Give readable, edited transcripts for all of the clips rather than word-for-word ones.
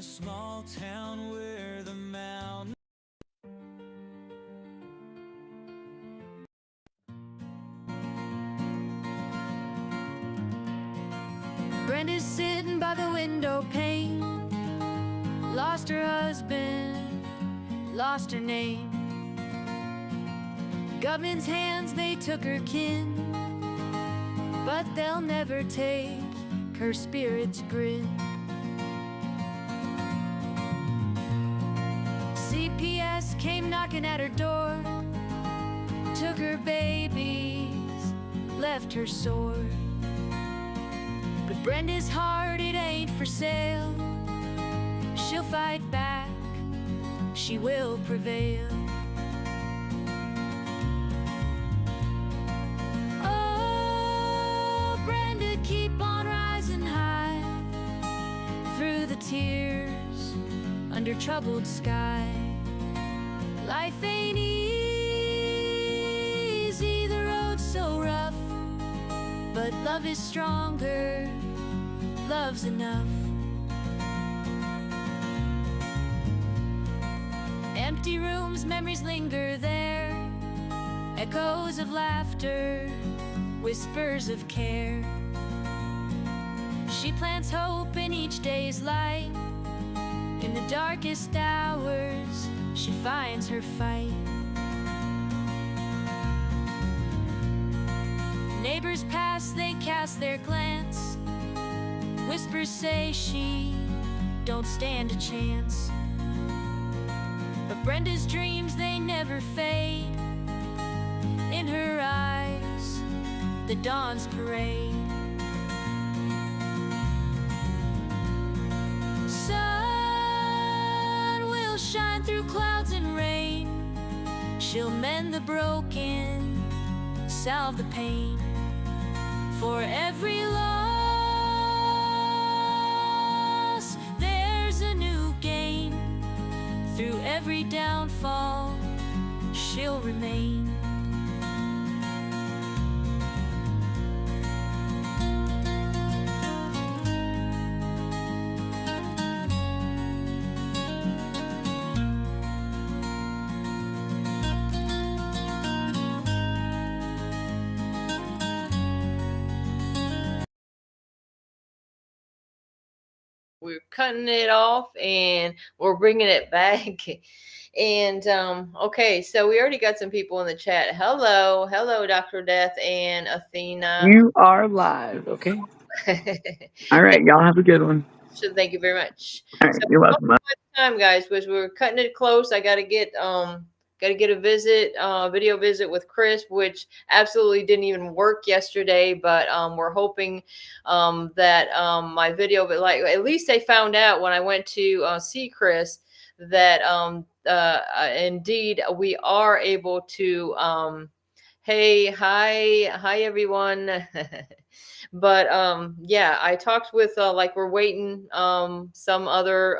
small town where the mountains. Brenda's sitting by the window pane, lost her husband, lost her name. Government's hands, they took her kin, but they'll never take her spirit's grin. CPS came knocking at her door, took her babies, left her sore. But Brenda's heart, it ain't for sale. She'll fight back, she will prevail. Oh, Brenda, keep on rising high through the tears under troubled sky. Life ain't easy, the road's so rough, but love is stronger, love's enough. Empty rooms, memories linger there, echoes of laughter, whispers of care. She plants hope in each day's light. In the darkest hours, she finds her fight. Neighbors pass, they cast their glance. Whispers say she don't stand a chance. But Brenda's dreams, they never fade. In her eyes, the dawn's parade. Sun will shine through clouds and rain. She'll mend the broken, salve the pain. For every loss, there's a new gain. Through every downfall, she'll remain. We're cutting it off and we're bringing it back. And okay, so we already got some people in the chat. Hello, Dr. Death and Athena. You are live, okay? All right, y'all have a good one. So thank you very much. All right, you're welcome. Time, guys, was we're cutting it close. I got to get a video visit with Chris, which absolutely didn't even work yesterday, but we're hoping that my video, but like at least I found out when I went to see Chris that indeed we are able to hey, hi everyone. But yeah, I talked with like we're waiting some other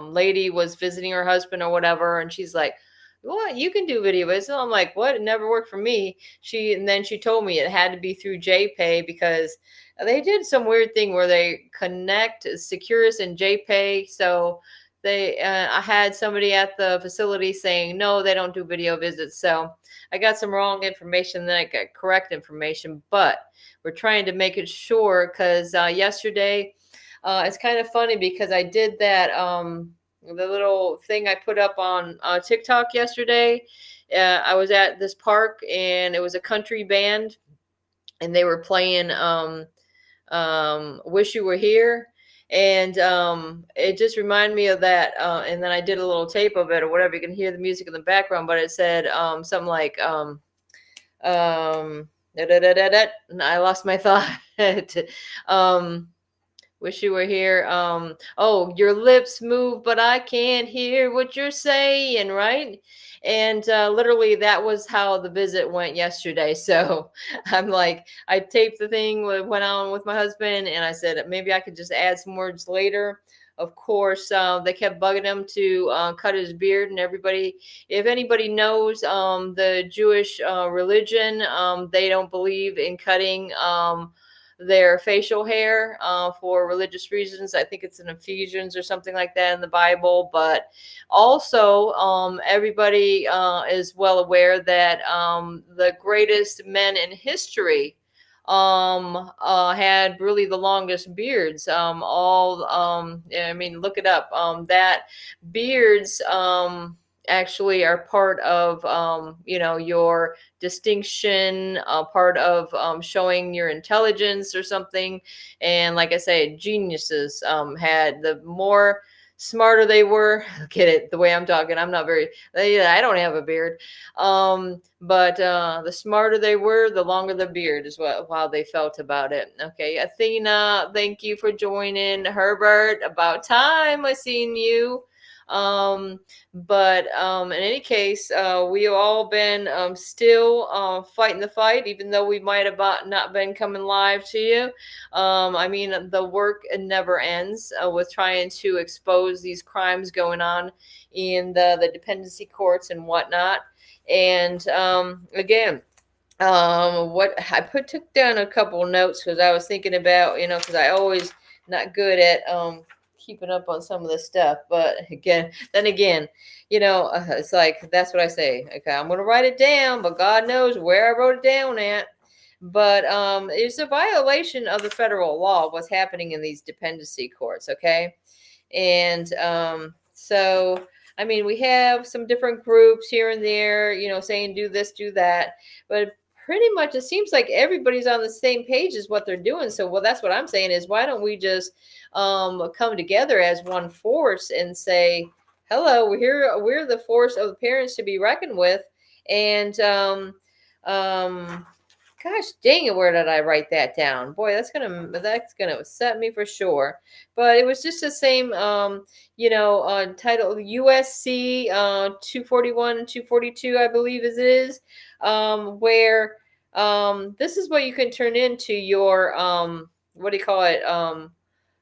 lady was visiting her husband or whatever, and she's like, what, you can do video visit? I'm like, what? It never worked for me. And then she told me it had to be through JPay because they did some weird thing where they connect Securus and JPay. So they I had somebody at the facility saying no, they don't do video visits. So I got some wrong information, then I got correct information, but we're trying to make it sure because yesterday it's kind of funny because I did that the little thing I put up on TikTok yesterday. I was at this park and it was a country band and they were playing Wish You Were Here. And it just reminded me of that. And then I did a little tape of it or whatever. You can hear the music in the background, but it said something like, and I lost my thought. Wish you were here. Oh, your lips move, but I can't hear what you're saying, right? And literally that was how the visit went yesterday. So I'm like, I taped the thing, went on with my husband, and I said maybe I could just add some words later. Of course, they kept bugging him to cut his beard, and everybody, if anybody knows the Jewish religion, they don't believe in cutting their facial hair for religious reasons. I think it's in Ephesians or something like that in the Bible. But also, everybody is well aware that the greatest men in history had really the longest beards. I mean, look it up. That beards actually are part of your distinction, part of showing your intelligence or something. And like I say, geniuses had the more smarter they were. Get it the way I'm talking. I'm not very, I don't have a beard. But the smarter they were, the longer the beard is how they felt about it. Okay, Athena, thank you for joining. Herbert, about time I seen you. But in any case, we have all been still fighting the fight, even though we might have not been coming live to you. I mean, the work never ends with trying to expose these crimes going on in the dependency courts and whatnot. And again, what I took down a couple notes because I was thinking about, because I always not good at keeping up on some of this stuff. But then again, it's like, that's what I say. Okay, I'm going to write it down, but God knows where I wrote it down at. But it's a violation of the federal law, what's happening in these dependency courts. Okay. And so, I mean, we have some different groups here and there, saying do this, do that. But pretty much it seems like everybody's on the same page as what they're doing. So, well, that's what I'm saying is, why don't we just come together as one force and say, hello, we're here. We're the force of the parents to be reckoned with. And gosh dang it, where did I write that down? Boy, that's gonna upset me for sure. But it was just the same title, USC 241 and 242, I believe it is, where this is what you can turn into your what do you call it?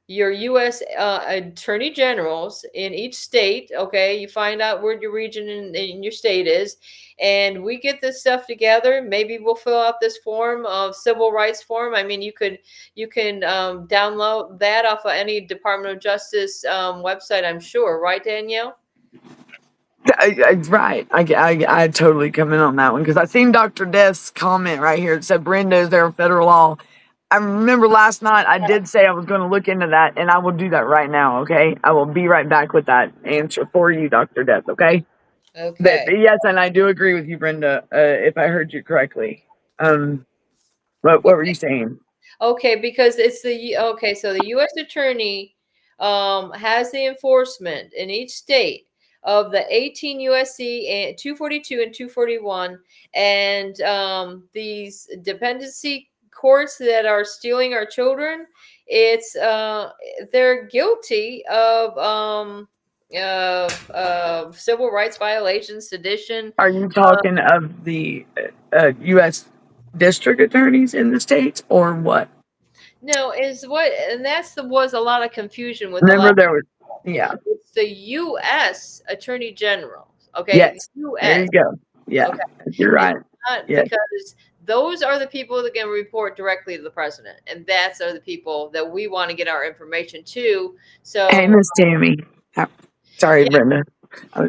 Your U.S. attorney generals in each state. Okay, you find out where your region in your state is, and we get this stuff together. Maybe we'll fill out this form of civil rights form. I mean, you can download that off of any Department of Justice website, I'm sure, right, Danielle? Right. I totally come in on that one because I seen Dr. Death's comment right here. It said, Brenda, is there a federal law? I remember last night I did say I was going to look into that, and I will do that right now, okay? I will be right back with that answer for you, Dr. Death, okay? Okay. But yes, and I do agree with you, Brenda, if I heard you correctly. What were you saying? Okay, because it's so the U.S. attorney has the enforcement in each state of the 18 USC and 242 and 241, and these dependency courts that are stealing our children, it's they're guilty of civil rights violations, sedition. Are you talking of the U.S. district attorneys in the states or what? No, and was a lot of confusion with a lot Remember of there was, people. yeah. It's the U.S. Attorney General. Okay, Yes. the There U.S. you go. Yeah. Okay, You're it's right. not Yes. because those are the people that can report directly to the president, and that's are the people that we want to get our information to. Hey, So, Miss Tammy. Sorry, yeah, Brenda.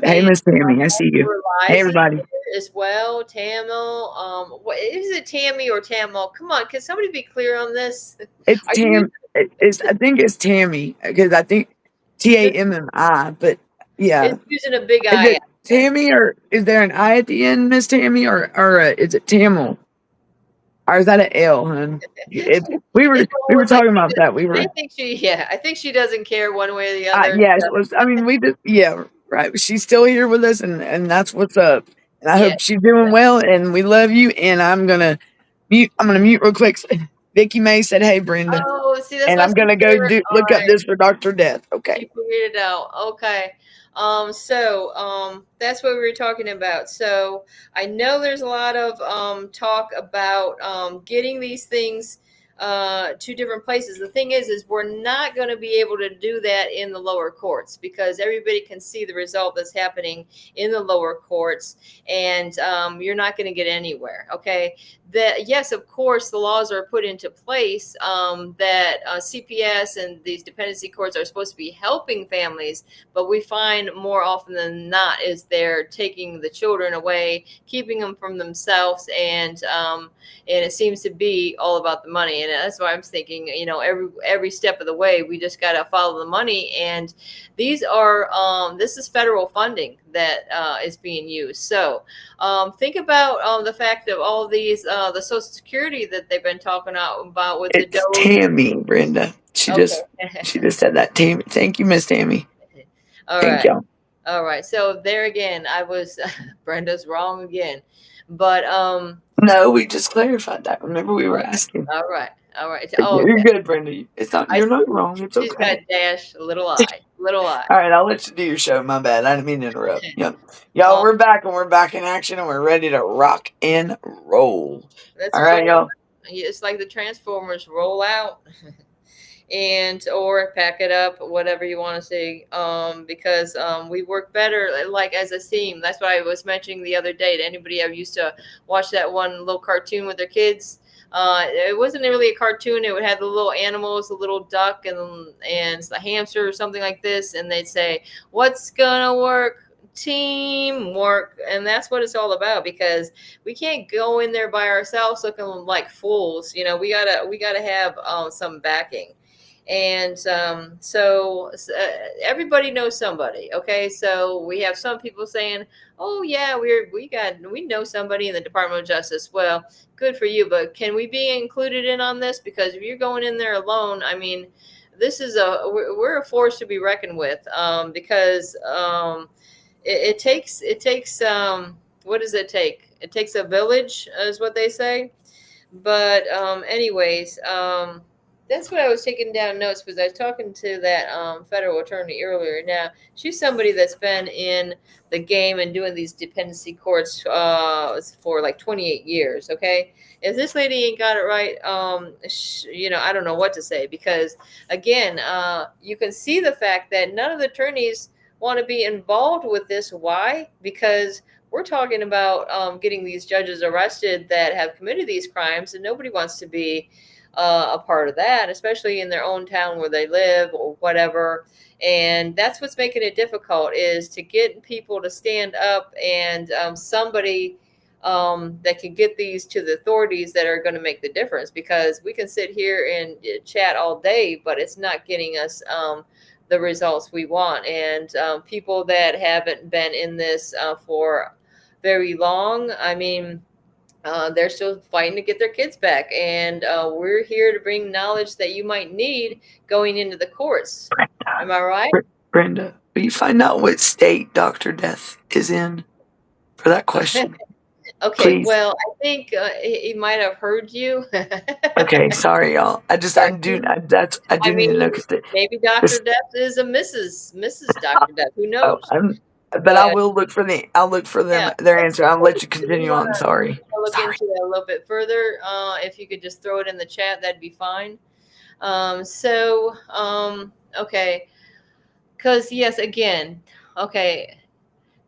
Hey, and Miss Tammy. I see you. Hey, Liza everybody. as well. Tamil. What is it, Tammy or Tamil? Come on, can somebody be clear on this? It's Are you I think it's Tammy because I think Tammi, but yeah. it's using a big Is I? it Tammy or is there an I at the end, Miss Tammy, or is it Tamil? Or is that an L, hun? We It's were almost like talking about that. I think she doesn't care one way or the other. Yes, it was. I mean, yeah, right. She's still here with us, and that's what's up. And I Yeah. hope she's doing well. And we love you. And I'm gonna mute. I'm gonna mute real quick. Vicky May said, "Hey, Brenda," Oh, see, that's and why I I'm said gonna go clear. All look up right. this for Dr. Death. She Okay. figured it out. Okay. That's what we were talking about. So I know there's a lot of talk about getting these things two different places. The thing is we're not going to be able to do that in the lower courts because everybody can see the result that's happening in the lower courts, and you're not going to get anywhere. Okay, that yes, of course, the laws are put into place that CPS and these dependency courts are supposed to be helping families, but we find more often than not is they're taking the children away, keeping them from themselves, and it seems to be all about the money. And that's why I'm thinking, you know, every step of the way, we just got to follow the money. And these are this is federal funding that is being used. So think about the fact of all these the Social Security that they've been talking about with It's the Doge. Tammy, Brenda. She just said that. Tammy. Thank you, Miss Tammy. All Thank right. y'all. All right. So there again, I was Brenda's wrong again. But No, we just clarified that. Remember, we were asking. all right. All right. But Oh, you're okay. good, Brenda. It's not. You're not wrong. It's She's got okay. dash, little I. Little I. All right, I'll let you do your show. My bad. I didn't mean to interrupt. Yep. Y'all, we're back and we're back in action and we're ready to rock and roll. Let's All right, y'all. It's like the Transformers, roll out and or pack it up, whatever you want to say, because we work better like as a team. That's what I was mentioning the other day. Did anybody ever used to watch that one little cartoon with their kids? It wasn't really a cartoon. It would have the little animals, the little duck and the hamster or something like this, and they'd say, "What's gonna work? Teamwork." And that's what it's all about, because we can't go in there by ourselves looking like fools. You know, we gotta have some backing. And so everybody knows somebody. Okay, so we have some people saying, "Oh yeah, we know somebody in the Department of Justice." Well, good for you, but can we be included in on this? Because if you're going in there alone, I mean, this is we're a force to be reckoned with, because it takes what does it take? It takes a village, is what they say. But anyways, that's what I was taking down notes, because I was talking to that federal attorney earlier. Now, she's somebody that's been in the game and doing these dependency courts for like 28 years. Okay, if this lady ain't got it right, you know, I don't know what to say, because again, you can see the fact that none of the attorneys want to be involved with this. Why? Because we're talking about getting these judges arrested that have committed these crimes, and nobody wants to be a part of that, especially in their own town where they live or whatever. And that's what's making it difficult, is to get people to stand up, and somebody that can get these to the authorities that are going to make the difference. Because we can sit here and chat all day, but it's not getting us the results we want. And people that haven't been in this for very long, I mean, they're still fighting to get their kids back. And we're here to bring knowledge that you might need going into the courts. Am I right? Brenda, will you find out what state Dr. Death is in for that question? Okay, please? Well, I think he might have heard you. Okay, sorry, y'all. I do need to know, because maybe Dr. Death is a Mrs. Dr. Death. Who knows? but I will look for them their answer. I'll let you continue on. Sorry. Look into that a little bit further. If you could just throw it in the chat, that'd be fine. Okay, because yes, again, okay,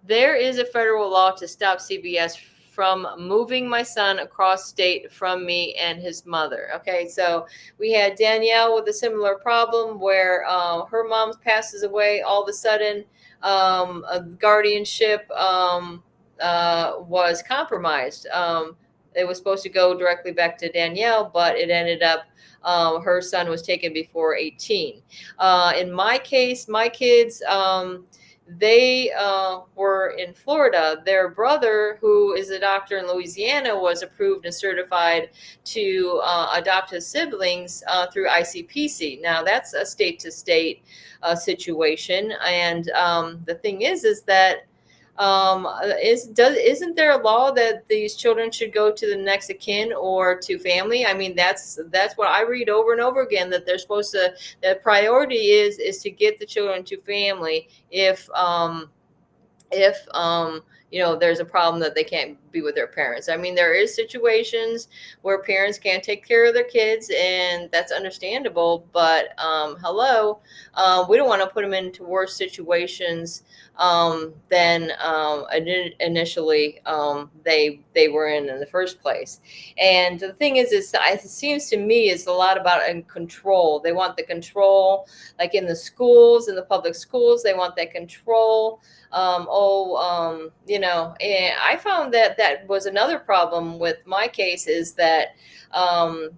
there is a federal law to stop CBS from moving my son across state from me and his mother. Okay, so we had Danielle with a similar problem where her mom passes away. All of a sudden, a guardianship was compromised. It was supposed to go directly back to Danielle, but it ended up her son was taken before 18. In my case, my kids, they were in Florida. Their brother, who is a doctor in Louisiana, was approved and certified to adopt his siblings through ICPC. Now, that's a state-to-state situation. And the thing is that isn't there a law that these children should go to the next of kin or to family? I mean, that's what I read over and over again, that they're supposed to, the priority is to get the children to family if there's a problem that they can't be with their parents. I mean, there is situations where parents can't take care of their kids, and that's understandable. But hello, we don't want to put them into worse situations than initially they were in the first place. And the thing is it seems to me it's a lot about control. They want the control, like in the schools, in the public schools, they want that control. And I found that was another problem with my case, is that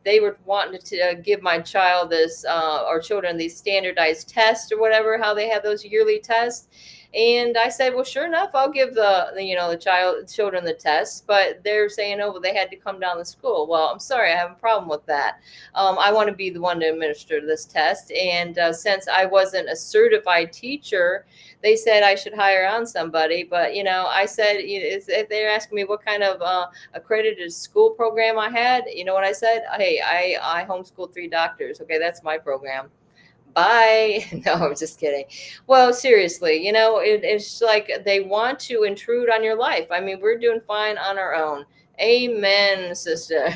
they were wanting to give my child this or children these standardized tests or whatever, how they have those yearly tests. And I said, well, sure enough, I'll give the children the tests. But they're saying, oh, well, they had to come down to school. Well, I'm sorry, I have a problem with that. I want to be the one to administer this test. And since I wasn't a certified teacher, they said I should hire on somebody. But, I said, if they're asking me what kind of accredited school program I had, you know what I said? Hey, I homeschooled 3 doctors. Okay, that's my program. Bye. No, I'm just kidding. Well, seriously, it's like they want to intrude on your life. I mean, we're doing fine on our own. Amen, sister.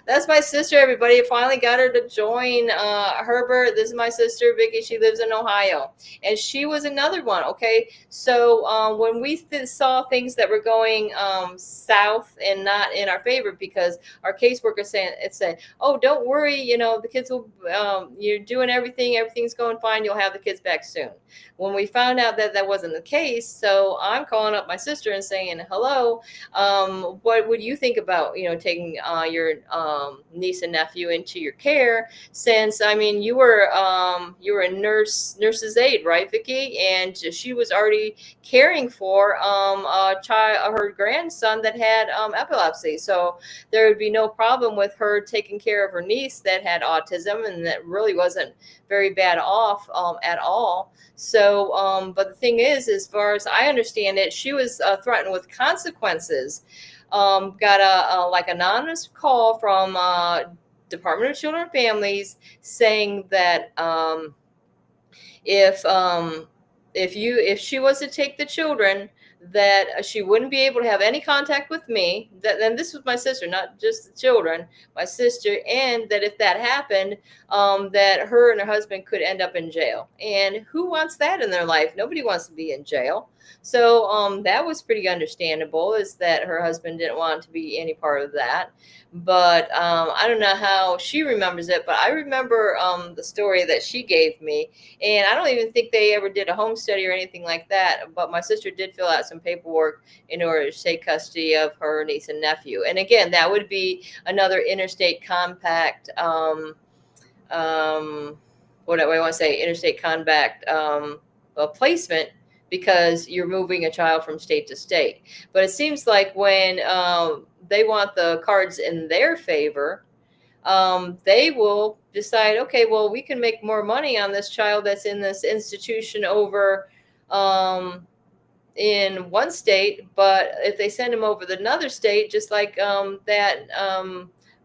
That's my sister, everybody. I finally got her to join. Herbert, this is my sister, Vicky. She lives in Ohio. And she was another one, okay? So when we saw things that were going south and not in our favor, because our caseworker said, oh, don't worry, the kids will, you're doing everything's going fine, you'll have the kids back soon. When we found out that wasn't the case, so I'm calling up my sister and saying, hello, what would you think about, taking your niece and nephew into your care? Since, I mean, you were a nurse's aide, right, Vicki? And she was already caring for her grandson that had epilepsy. So there would be no problem with her taking care of her niece that had autism and that really wasn't very bad off at all. So, but the thing is, as far as I understand it, she was threatened with consequences. Got a like anonymous call from Department of Children and Families saying that if she was to take the children, that she wouldn't be able to have any contact with me. Then this was my sister, not just the children, my sister, and that if that happened, that her and her husband could end up in jail. And who wants that in their life? Nobody wants to be in jail. So that was pretty understandable, is that her husband didn't want to be any part of that. But I don't know how she remembers it, but I remember the story that she gave me. And I don't even think they ever did a home study or anything like that. But my sister did fill out some paperwork in order to take custody of her niece and nephew. And again, that would be another interstate compact, interstate compact placement, because you're moving a child from state to state. But it seems like when they want the cards in their favor, they will decide, okay, well, we can make more money on this child that's in this institution over in one state, but if they send him over to another state, just like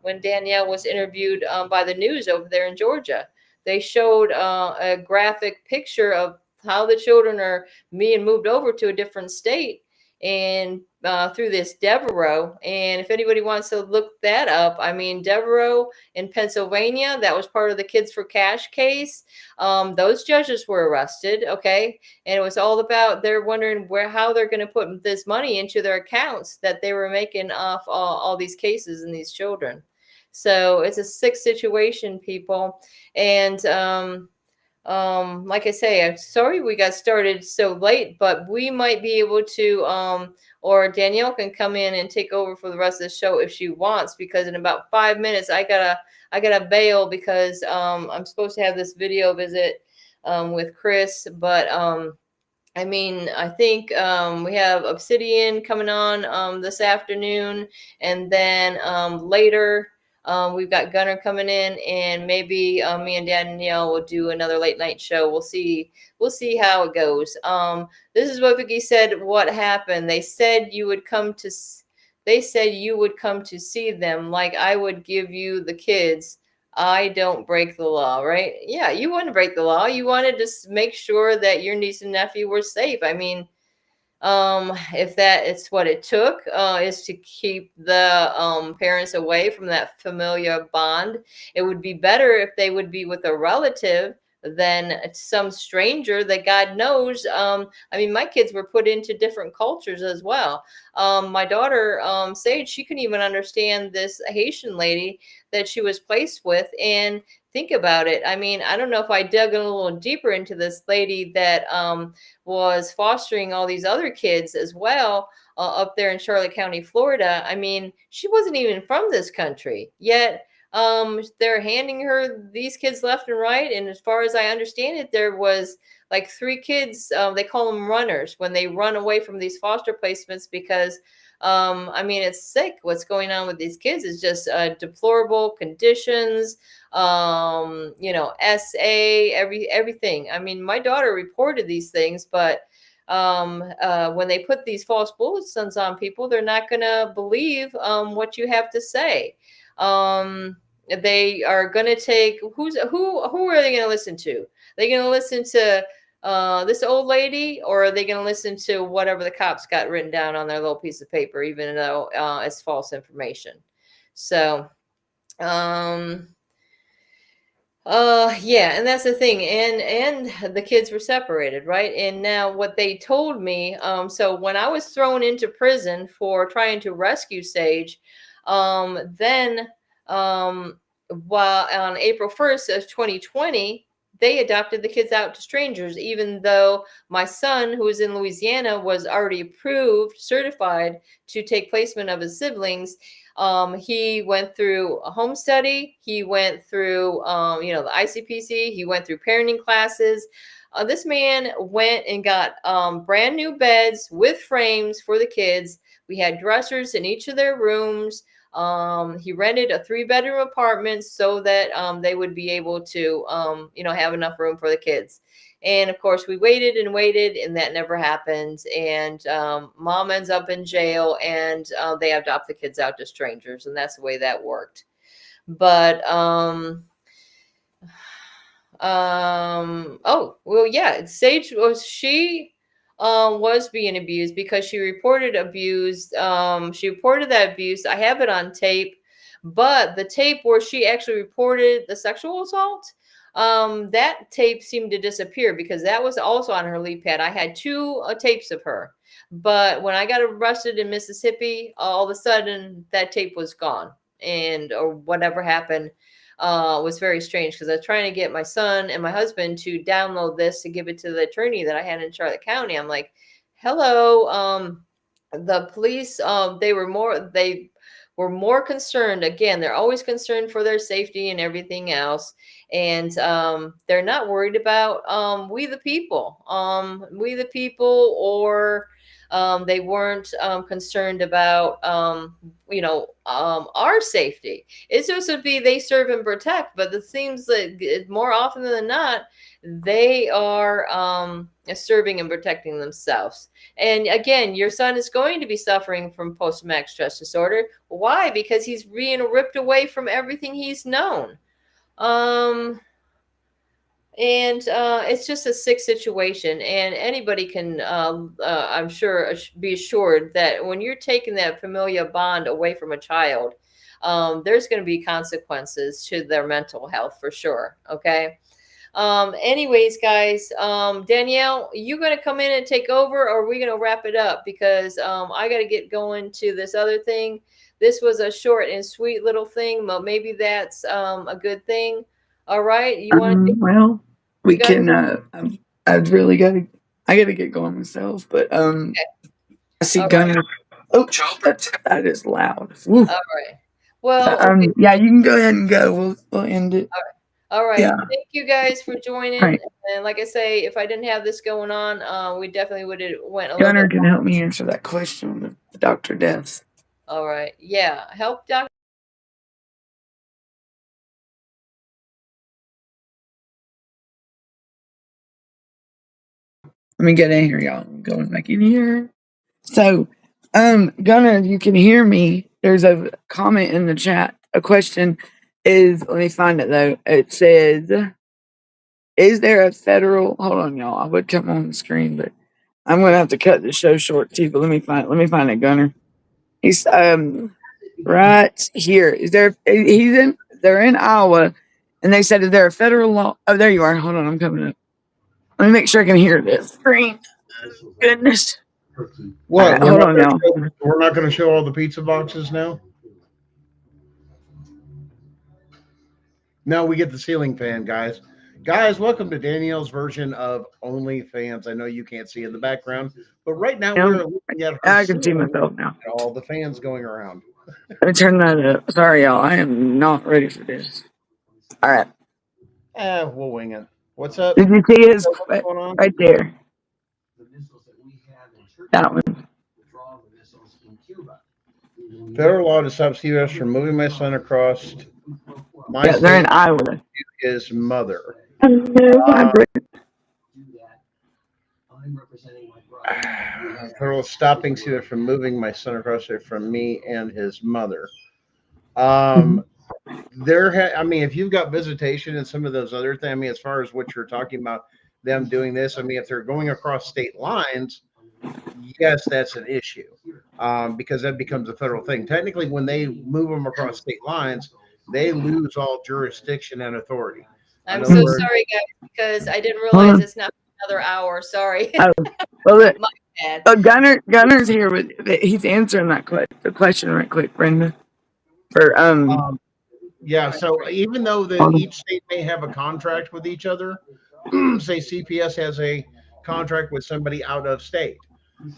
when Danielle was interviewed by the news over there in Georgia, they showed a graphic picture of how the children are being moved over to a different state, and through this Devereaux. And if anybody wants to look that up, I mean, Devereaux in Pennsylvania, that was part of the Kids for Cash case. Those judges were arrested, okay? And it was all about, they're wondering how they're going to put this money into their accounts that they were making off all these cases and these children. So it's a sick situation, people. And like I say, I'm sorry we got started so late, but we might be able to, or Danielle can come in and take over for the rest of the show if she wants, because in about 5 minutes, I gotta bail, because I'm supposed to have this video visit with Chris. But I mean, I think we have Obsidian coming on this afternoon, and then later we've got Gunnar coming in, and maybe me and Danielle will do another late night show. We'll see how it goes. This is what Vicky said. What happened? They said you would come to see them, like I would give you the kids. I don't break the law, right? Yeah, you wouldn't break the law. You wanted to make sure that your niece and nephew were safe. I mean, if that is what it took, is to keep the parents away from that familiar bond. It would be better if they would be with a relative than some stranger that God knows. I mean, my kids were put into different cultures as well. My daughter, Sage, she couldn't even understand this Haitian lady that she was placed with. And think about it. I mean, I don't know if I dug a little deeper into this lady that was fostering all these other kids as well, up there in Charlotte County, Florida. I mean, she wasn't even from this country, yet they're handing her these kids left and right. And as far as I understand it, there was like 3 kids. They call them runners when they run away from these foster placements because I mean, it's sick. What's going on with these kids is just deplorable conditions. Everything. I mean, my daughter reported these things, but when they put these false bulletins on people, they're not going to believe what you have to say. They are going to take who are they going to listen to? They're going to listen to this old lady, or are they going to listen to whatever the cops got written down on their little piece of paper, even though it's false information? So, yeah, and that's the thing. And the kids were separated, right? And now what they told me, so when I was thrown into prison for trying to rescue Sage, then while on April 1st of 2020, they adopted the kids out to strangers, even though my son, who was in Louisiana, was already approved, certified to take placement of his siblings. He went through a home study. He went through, the ICPC. He went through parenting classes. This man went and got brand new beds with frames for the kids. We had dressers in each of their rooms. He rented a 3-bedroom apartment so that they would be able to, have enough room for the kids. And of course, we waited and waited, and that never happened. And mom ends up in jail, and they adopt the kids out to strangers, and that's the way that worked. But Sage was being abused because she reported abuse. She reported that abuse. I have it on tape, but the tape where she actually reported the sexual assault, that tape seemed to disappear because that was also on her lead pad. I had 2 tapes of her, but when I got arrested in Mississippi, all of a sudden that tape was gone, or whatever happened was very strange because I was trying to get my son and my husband to download this to give it to the attorney that I had in Charlotte County. I'm like, hello, the police, they were more concerned. Again, they're always concerned for their safety and everything else. And they're not worried about we the people, or they weren't concerned about, our safety. It's supposed to be they serve and protect, but it seems that more often than not, they are serving and protecting themselves. And again, your son is going to be suffering from post-traumatic stress disorder. Why? Because he's being ripped away from everything he's known. And it's just a sick situation, and anybody can, I'm sure, be assured that when you're taking that familial bond away from a child, there's going to be consequences to their mental health for sure. Okay. Anyways, guys, Danielle, you going to come in and take over, or are we going to wrap it up? Because I got to get going to this other thing. This was a short and sweet little thing, but maybe that's a good thing. All right. You want to? Well, we You guys- can. I've really got to. I got to get going myself, but Okay. I see All Gunner. Oh, that is loud. Woo. All right. Well, okay. Yeah, you can go ahead and go. We'll end it. All right. Yeah. Thank you guys for joining. Right. And like I say, if I didn't have this going on, we definitely would have went a little Gunner bit. can help me answer that question with the Dr. Deaths. All right. Yeah. Help Dr. Let me get in here, y'all. I'm going back in here. So, Gunner, you can hear me. There's a comment in the chat. A question is, let me find it though. It says, is there a federal, hold on, y'all. I would come on the screen, but I'm gonna have to cut the show short too, but let me find it, Gunner. He's right here. Is there they're in Iowa, and they said, is there a federal law? Oh, there you are. Hold on, I'm coming up. Let me make sure I can hear this. Green. Goodness. What? All right, hold on now. We're not going to show all the pizza boxes now. No, we get the ceiling fan, guys. Guys, welcome to Danielle's version of OnlyFans. I know you can't see in the background, but right now we're looking at her I can see ceiling myself now. and all the fans going around. Let me turn that up. Sorry, y'all. I am not ready for this. All right. We'll wing it. What's up? Did you see his What's going on? right there? That one. Federal law to stop CPS from moving my son across my Yeah, they're in state Iowa. to his mother. Federal stopping CPS from moving my son across there from me and his mother. I mean, if you've got visitation and some of those other things, I mean, as far as what you're talking about, them doing this, I mean, if they're going across state lines, yes, that's an issue, because that becomes a federal thing. Technically, when they move them across state lines, they lose all jurisdiction and authority. I'm so sorry, guys, because I didn't realize it's not another hour. Sorry. Oh, well, My bad. Gunner's here, but he's answering the question right quick, Brenda. For Yeah, so even though that each state may have a contract with each other, say CPS has a contract with somebody out of state.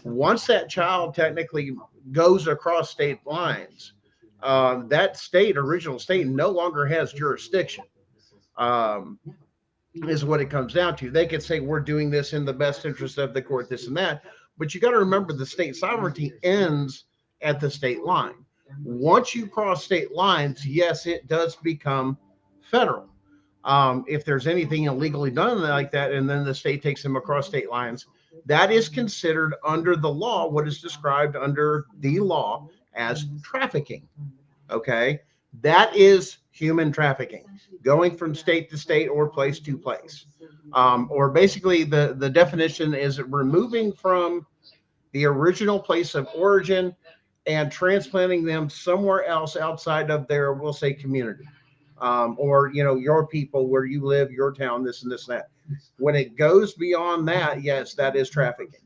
Once that child technically goes across state lines, that original state, no longer has jurisdiction. Is what it comes down to. They could say we're doing this in the best interest of the court, this and that, but you got to remember the state sovereignty ends at the state line. Once you cross state lines, yes, it does become federal. If there's anything illegally done like that, and then the state takes them across state lines, that is considered under the law, what is described under the law as trafficking. Okay. That is human trafficking, going from state to state or place to place. Or basically the definition is removing from the original place of origin and transplanting them somewhere else outside of their, we'll say, community, or your people, where you live, your town, this and this and that. When it goes beyond that, yes, that is trafficking.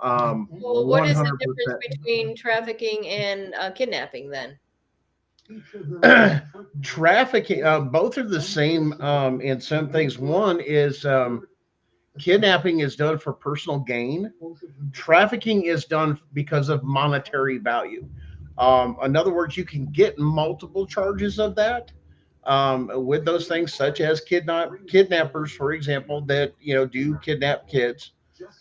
Well, what is the difference between trafficking and kidnapping then? Trafficking, both are the same in some things. One is kidnapping is done for personal gain. Trafficking is done because of monetary value. In other words, you can get multiple charges of that with those things, such as kidnappers, for example, that do kidnap kids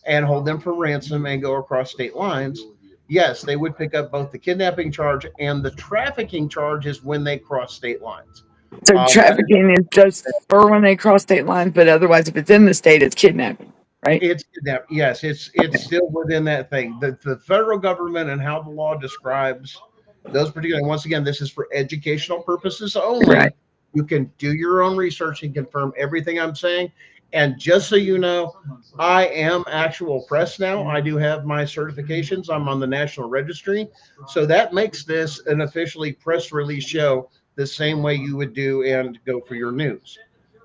and hold them for ransom and go across state lines. Yes, they would pick up both the kidnapping charge and the trafficking charges when they cross state lines. So trafficking is just for when they cross state lines, but otherwise, if it's in the state, it's kidnapping, right? It's kidnapping. Yes, it's still within that thing. The federal government and how the law describes those particular. Once again, this is for educational purposes only. Right. You can do your own research and confirm everything I'm saying. And just so you know, I am actual press now. I do have my certifications. I'm on the National Registry. So that makes this an officially press release show the same way you would do and go for your news.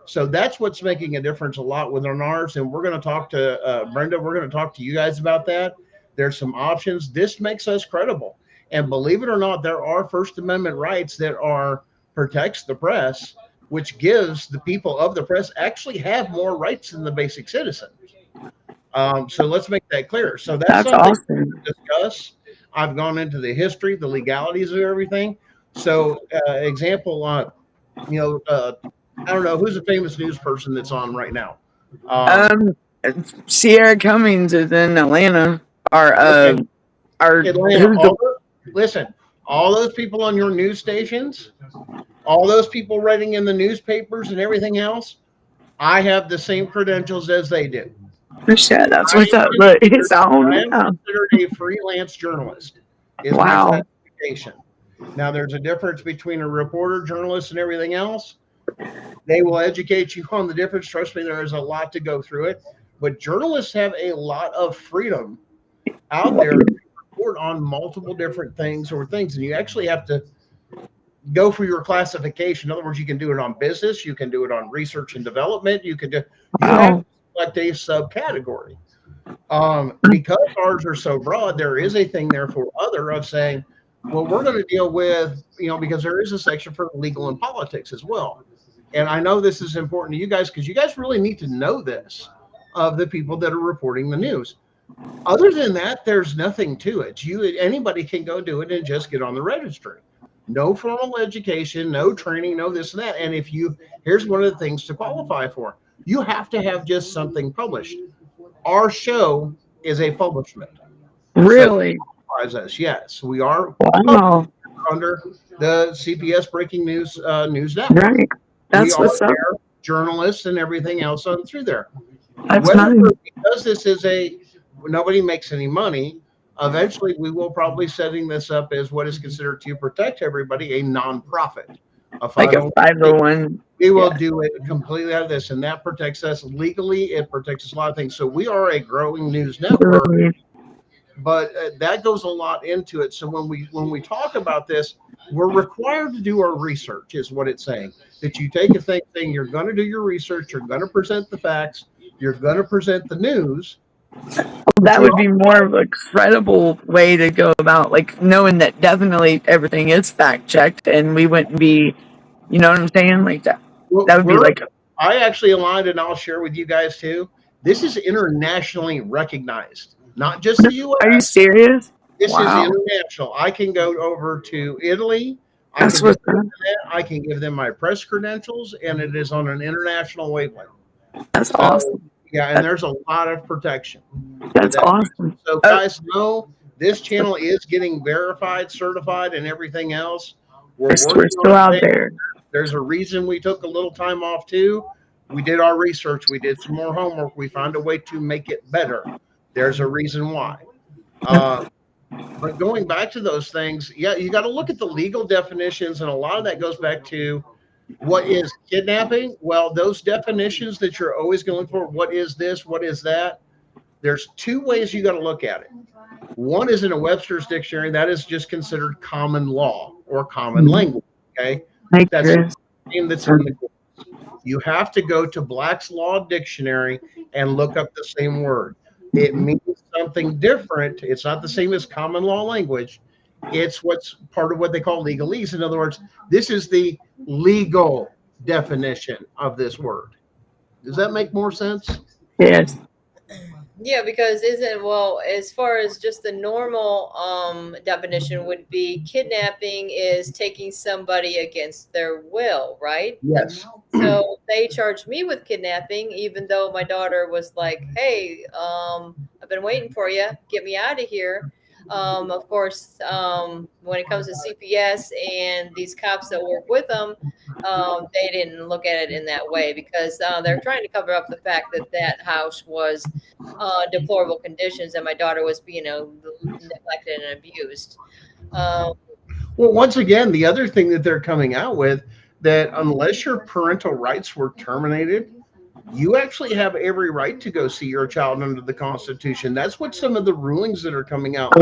So that's what's making a difference a lot within ours. And we're going to talk to Brenda. We're going to talk to you guys about that. There's some options. This makes us credible. And believe it or not, there are First Amendment rights that protects the press, which gives the people of the press actually have more rights than the basic citizen. So let's make that clear. So that's something awesome to discuss. I've gone into the history, the legalities of everything. So example, I don't know, who's a famous news person that's on right now? Sierra Cummings is in Atlanta. Listen, all those people on your news stations, all those people writing in the newspapers and everything else, I have the same credentials as they do. That's what's up. Look, it's on. I am considered a freelance journalist. Is wow. My classification. Now, there's a difference between a reporter, journalist, and everything else. They will educate you on the difference. Trust me, there is a lot to go through it. but journalists have a lot of freedom out there to report on multiple different things, and you actually have to go for your classification. In other words, you can do it on business, you can do it on research and development, you have to select a subcategory. Because ours are so broad, there is a thing there for other of saying, well, we're going to deal with, because there is a section for legal and politics as well. And I know this is important to you guys because you guys really need to know this of the people that are reporting the news. Other than that, there's nothing to it. Anybody can go do it and just get on the registry. No formal education, no training, no this and that. And here's one of the things to qualify for. You have to have just something published. Our show is a publishment. Really? So us. Yes, we are under the CPS Breaking News News Network. Right. That's what's up. Journalists and everything else on through there. That's nice. Because this is nobody makes any money. Eventually, we will probably setting this up as what is considered to protect everybody, a nonprofit, like a 501. We will do it completely out of this, and that protects us legally. It protects us a lot of things. So we are a growing news network, but that goes a lot into it. So when we talk about this, we're required to do our research, is what it's saying. That you take a thing, you're going to do your research, you're going to present the facts, you're going to present the news. That would be more of a credible way to go about, like, knowing that definitely everything is fact checked, and we wouldn't be, you know what I'm saying, like that. Well, that would be like. I actually aligned, and I'll share with you guys too. This is internationally recognized, not just the U.S. Are you serious? This is international. I can go over to Italy. I can give them my press credentials, and it is on an international wavelength. That's awesome. Yeah, and there's a lot of protection. That's awesome. So guys, know this channel is getting verified, certified, and everything else. We're still out there. There's a reason we took a little time off too. We did our research. We did some more homework. We found a way to make it better. There's a reason why. But going back to those things, you got to look at the legal definitions, and a lot of that goes back to what is kidnapping. Well, those definitions that you're always going for, what is this, what is that? There's two ways you got to look at it. One is in a Webster's dictionary. That is just considered common law or common language. Okay, that's the name that's in the courts. You have to go to Black's Law Dictionary and look up the same word. It means something different. It's not the same as common law language. It's what's part of what they call legalese. In other words, this is the legal definition of this word. Does that make more sense? Yes. Yeah, because as far as just the normal definition would be, kidnapping is taking somebody against their will, right? Yes. So they charged me with kidnapping, even though my daughter was like, hey, I've been waiting for you. Get me out of here. Of course, when it comes to CPS and these cops that work with them, they didn't look at it in that way, because they're trying to cover up the fact that house was deplorable conditions and my daughter was being neglected and abused. Well, once again, the other thing that they're coming out with, that unless your parental rights were terminated, you actually have every right to go see your child under the Constitution. That's what some of the rulings that are coming out.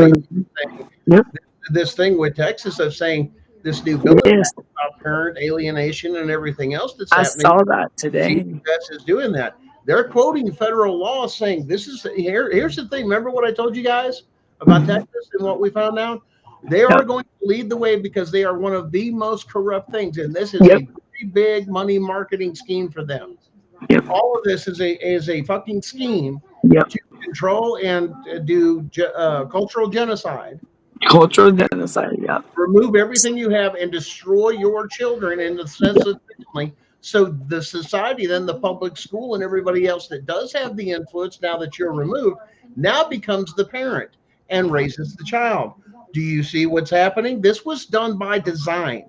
This thing with Texas of saying this new bill about parent alienation and everything else that's happening. I saw that today. CPS is doing that. They're quoting federal law saying this is here's the thing. Remember what I told you guys about Texas and what we found out? They are going to lead the way because they are one of the most corrupt things, and this is a very big money marketing scheme for them. All of this is a fucking scheme to control and do cultural genocide. Cultural genocide, Remove everything you have and destroy your children in the sense of family. So the society, then the public school and everybody else that does have the influence, now that you're removed, now becomes the parent and raises the child. Do you see what's happening? This was done by design.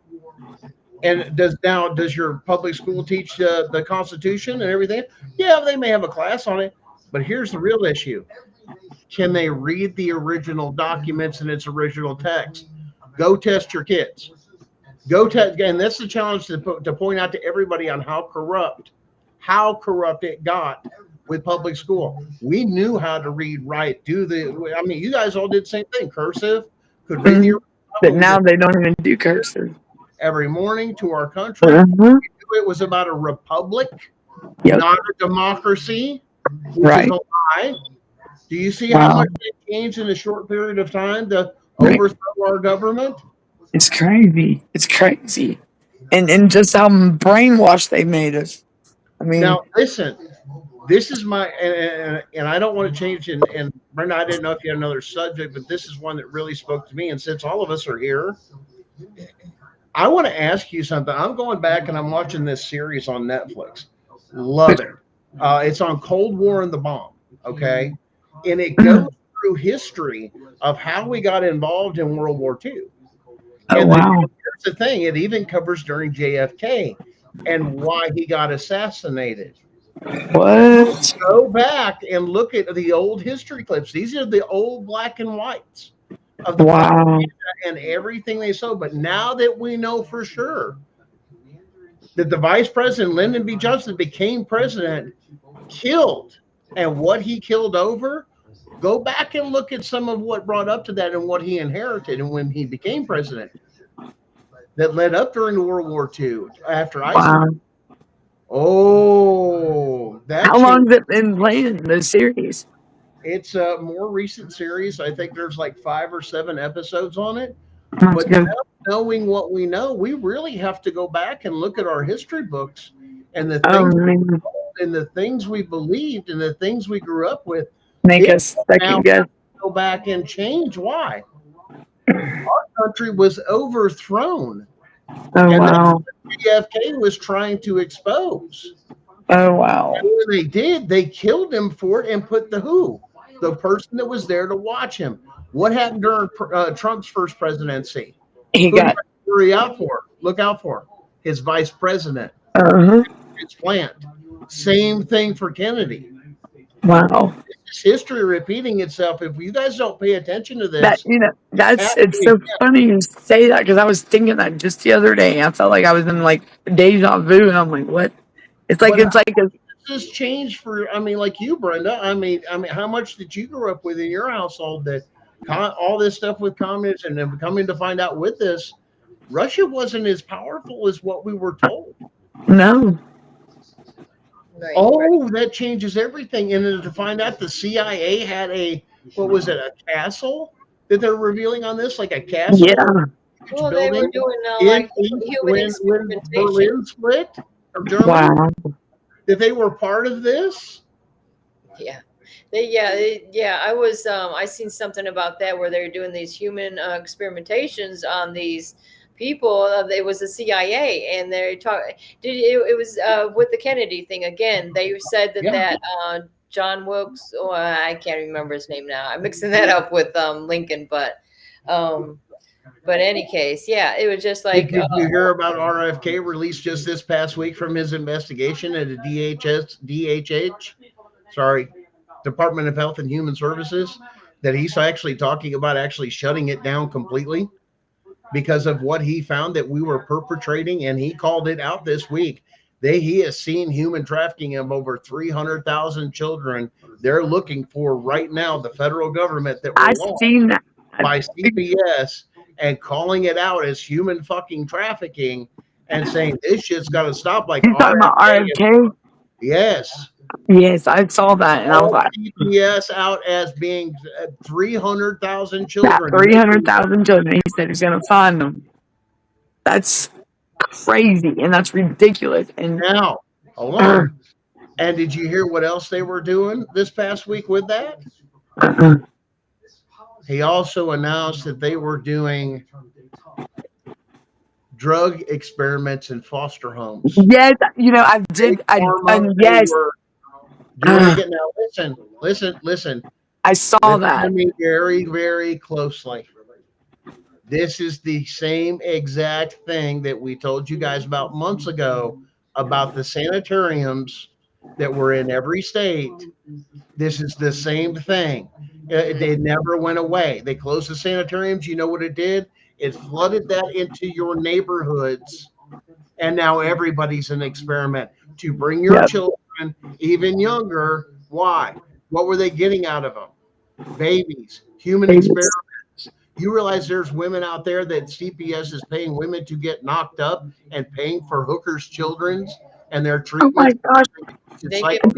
And does your public school teach the Constitution and everything? Yeah, they may have a class on it, but here's the real issue. Can they read the original documents in its original text? Go test your kids. Go test, and that's the challenge to point out to everybody on how corrupt it got with public school. We knew how to read, write, I mean, you guys all did the same thing. Cursive, could read the Mhm. But alphabet. now they don't even do cursive. Every morning to our country. Uh-huh. It was about a republic, Yep. not a democracy, which is Right. a lie. Do you see how Wow. much they changed in a short period of time to Right. overthrow our government? It's crazy. It's crazy. And just how brainwashed they made us. I mean, Now, listen, this is my, and I don't want to change. And Brenda, I didn't know if you had another subject, but this is one that really spoke to me. And since all of us are here, I want to ask you something. I'm going back and I'm watching this series on Netflix. Love it. It's on Cold War and the bomb. Okay. And it goes through history of how we got involved in World War II. oh And wow. here's the thing, it even covers during JFK and why he got assassinated. What? Go back and look at the old history clips. These are the old black and whites of the Wow. and everything they saw. But now that we know for sure that the vice president, Lyndon B. Johnson, became president, killed, and what he killed over, go back and look at some of what brought up to that and what he inherited and when he became president that led up during World War II after Wow. Eisenhower. Oh, that How changed. long has it been playing the series? It's a more recent series. I think there's like 5 or 7 episodes on it. Let's But go. now, knowing what we know, we really have to go back and look at our history books and the Oh things man. and the things we believed and the things we grew up with. Make It us now second guess. go back and change why our country was overthrown, Oh and that's wow. what JFK was trying to expose. Oh wow. And when they did, they killed him for it and put the person that was there to watch him. What happened during Trump's first presidency? He Who did got he hurry out for? Look out for his vice president, uh-huh. his plant. Same thing for Kennedy. Wow. It's history repeating itself. If you guys don't pay attention to That this, that's it's so funny you say that because I was thinking that just the other day. I felt like I was in like deja vu, and I'm like, what? It's like what it's like a, has changed for? I mean, like you, Brenda. I mean, how much did you grow up with in your household that all this stuff with communists and then coming to find out with this, Russia wasn't as powerful as what we were told. no. Right. Oh, that changes everything. And then to find out the CIA had what was it, a castle that they're revealing on this, like a castle Yeah. Well, they were building doing in like East human when experimentation. Berlin split from Germany, Wow. that they were part of this. Yeah. I was I seen something about that where they were doing these human experimentations on these people. It was the CIA, and they it was with the Kennedy thing again. They said that Yeah. John Wilkes, oh, I can't remember his name now. I'm mixing that up with Lincoln, but any case, yeah, it was just like Did you hear about RFK released just this past week from his investigation at a DHH? Sorry, Department of Health and Human Services, that he's actually talking about actually shutting it down completely because of what he found that we were perpetrating, and he called it out this week. He has seen human trafficking of over 300,000 children. They're looking for right now the federal government that I will seen that. by CPS and calling it out as human fucking trafficking and saying this shit's got to stop. Like You talking about RFK? Yes. Yes, I saw that, and I was All like, CPS out as being 300,000 that children. 300,000 children. He said he's gonna find them. That's crazy, and that's ridiculous. And Now, hold on. And did you hear what else they were doing this past week with that? uh-uh. He also announced that they were doing drug experiments in foster homes. Yes, I did. And yes, Doing it now. Listen. I saw Listen that. to me very, very closely. This is the same exact thing that we told you guys about months ago about the sanitariums that were in every state. This is the same thing. They never went away. They closed the sanitariums. You know what it did? It flooded that into your neighborhoods. And now everybody's an experiment to bring your children, even younger, Why? What were they getting out of them? Babies, human Babies. experiments. You realize there's women out there that CPS is paying women to get knocked up and paying for hookers' children's and their Oh my treatments. gosh, It's They like, get.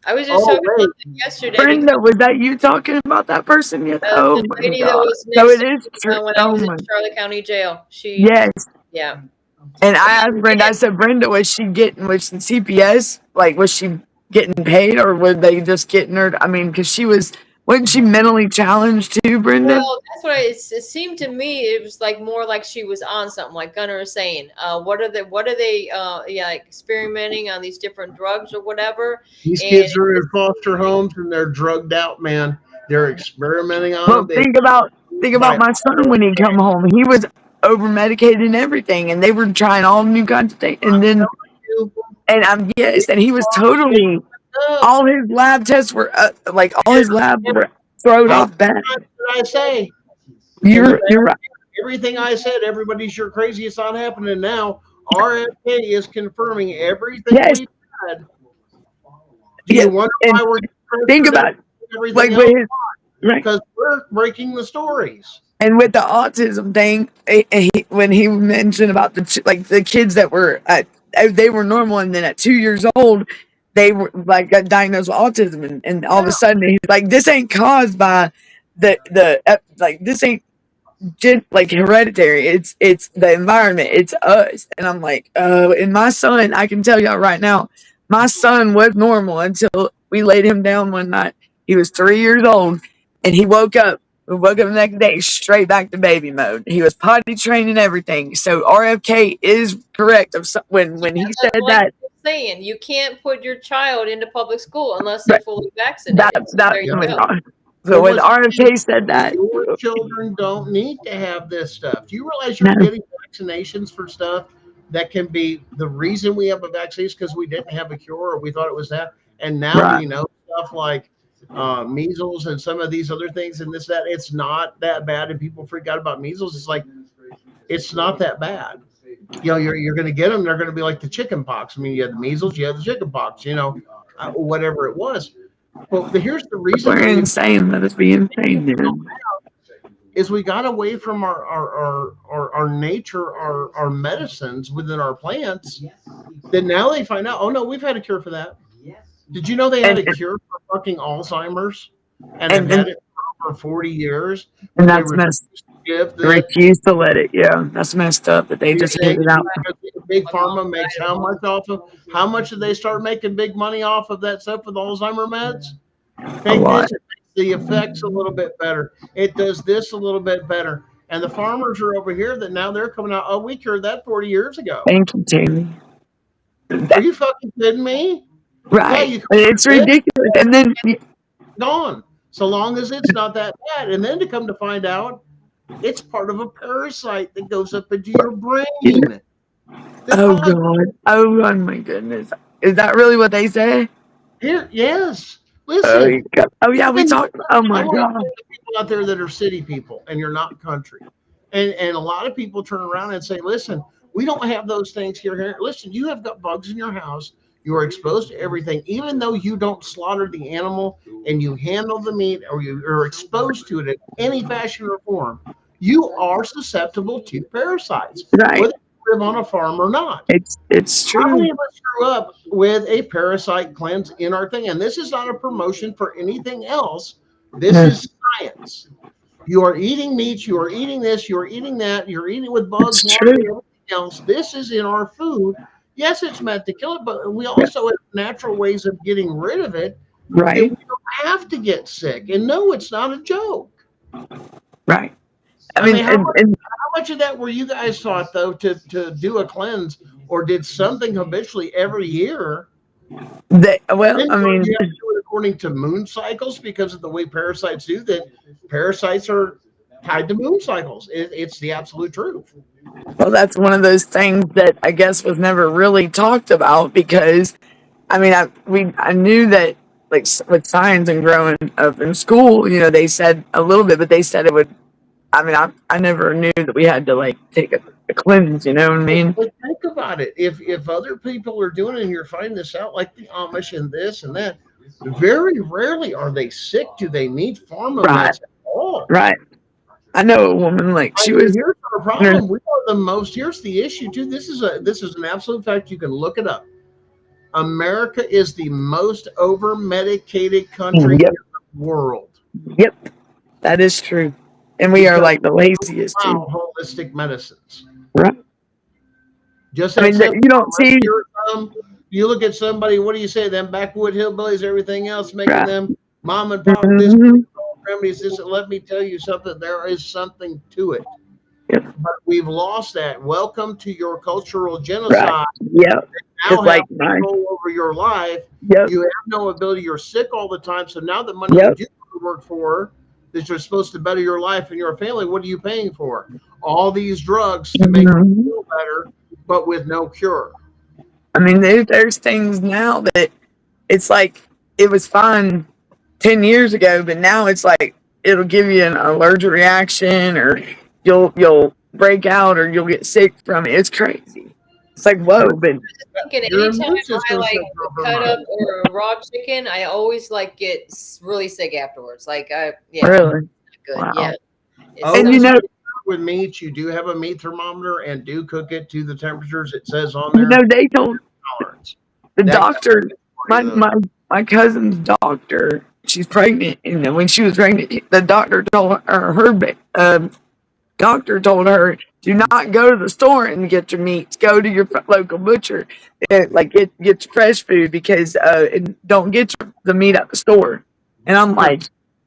I was just oh talking wait, about that yesterday because Brenda, was that you talking about that person yet? Oh the my lady that god. was So next it to is me true. when I Oh was in my. Charlotte County Jail, Yes. yeah. And I asked Brenda, I said, Brenda, was the CPS? Like, was she getting paid or were they just getting her? I mean, because wasn't she mentally challenged too, Brenda? Well, that's what it seemed to me. It was like more like she was on something, like Gunnar was saying. What are they, yeah, like experimenting on these different drugs or whatever? these And kids are in foster homes and they're drugged out, man. They're experimenting on Well, them. They think about by my son when he come home. He was over medicated and everything, and they were trying all new kinds of things. And I'm then, telling you, and I'm yes, and he was totally up. all his lab tests were like all his labs And were thrown how off many bad. times did I say? And the You're right. everything I said, everybody's you're crazy. It's not happening now. RFK is confirming everything Yes, we've had. Do yeah, you wonder and why we're think pressured about and it, like everything with else? his right. Because we're breaking the stories. And with the autism thing, when he mentioned about like the kids that were they were normal, and then at 2 years old, they were like got diagnosed with autism, and all of a Yeah. sudden he's like, this ain't caused by like this ain't like hereditary. It's the environment. It's us. And I'm like, oh. And my son, I can tell y'all right now, my son was normal until we laid him down one night. He was 3 years old, and he woke up. We woke up the next day straight back to baby mode. He was potty trained and everything. So RFK is correct of when he that's said like that. you're saying, you can't put your child into public school unless they're But fully that vaccinated. So that there you I mean, go. so And when what's RFK said that, your children don't need to have this stuff. Do you realize no, you're getting vaccinations for stuff that can be the reason we have a vaccine is because we didn't have a cure or we thought it was that, and now right, we know stuff like measles and some of these other things and this that it's not that bad, and people freak out about measles. It's like it's not that bad. You're going to get them. They're going to be like the chicken pox. I mean, you had the measles, you had the chicken pox. Whatever it was. But here's the reason we're that we insane. Let us be insane, man. is we got away from our nature, our medicines within our plants. Then now they find out, oh no, we've had a cure for that. Did you know they had And a cure for fucking Alzheimer's and have and had and, it for over 40 years, and but they that's refuse messed. to give They the refuse to let it. Yeah, that's messed up. But they you're just give saying it out big My mom pharma makes died how of much off of how much did they start making big money off of that stuff with Alzheimer meds? a Take lot. this, it makes the effects a little bit better. It does this a little bit better. And the farmers are over here that now they're coming out, oh, we cured that 40 years ago. Thank you, Jamie. Are That, you fucking kidding me? Yeah, right. you It's this ridiculous. And then gone. So long as it's not that bad. And then to come to find out, it's part of a parasite that goes up into your brain that oh causes god. Oh my goodness. Is that really what they say? here. Yes. Oh, Listen, oh yeah, we even talked. Oh I my want to god. tell the people out there that are city people and you're not country. And a lot of people turn around and say, listen, we don't have those things here. Listen, you have got bugs in your house. You are exposed to everything, even though you don't slaughter the animal and you handle the meat or you are exposed to it in any fashion or form. You are susceptible to parasites, Right. whether you live on a farm or not. It's How true. many of us grew up with a parasite cleanse in our thing? And this is not a promotion for anything else. This No, is science. You are eating meats, you are eating this, you are eating that, you're eating with bugs, it's larvae, true. everything else. This is in our food. Yes, it's meant to kill it, but we Yeah, also have natural ways of getting rid of it that right. we don't have to get sick. And no, it's not a joke. Right. I I mean, mean, how much of that were you guys taught though to do a cleanse or did something habitually every year? well, Then I mean, you have to do it according to moon cycles because of the way parasites do that. Parasites are tied to moon cycles. It's the absolute truth. well, that's one of those things that I guess was never really talked about because I mean, I knew that like with science and growing up in school, they said a little bit, but they said it would. I mean, I never knew that we had to like take a cleanse. You know what I mean? But think about it. If other people are doing it and you're finding this out, like the Amish and this and that, Very rarely are they sick. Do they need pharma Right, meds at all? right. I know a woman like she was. Here's our problem. We are the most. Here's the issue too. This is an absolute fact. You can look it up. America is the most over medicated country in Yep, the world yep, that is true. And we are because like the laziest too. wow, holistic medicines. Right. Just I that mean, simple. you don't Unless see. you're you look at somebody. What do you say? Them backwood hillbillies, everything else, making Right. them mom and pop this Hmm. remedies. This. Let me tell you something. There is something to it. Yep. But we've lost that. Welcome to your cultural Right. genocide. Yep. Now It's have like my. control over your life. Yep. You have no ability. You're sick all the time. So now the money you Yep. do work for that you're supposed to better your life and your family, what are you paying for? All these drugs to make you Hmm. feel better, but with no cure. I mean, there's things now that it's like it was fine 10 years ago, but now it's like it'll give you an allergic reaction, or you'll break out, or you'll get sick from it. It's crazy. It's like whoa, but Thinking Your anytime immune I system like shuts off cut up hormones. or raw chicken, I always like get really sick afterwards. Like yeah, really, good. wow. Yeah, it's Oh, And you just know, with meat, you do have a meat thermometer and do cook it to the temperatures it says on you know, there. they told Tolerance. the That doctor, part my of those. my my cousin's doctor, she's pregnant, and then when she was pregnant, the doctor told her, doctor told her, do not go to the store and get your meats. Go to your local butcher, and like get your fresh food, because and don't get the meat at the store. And I'm like,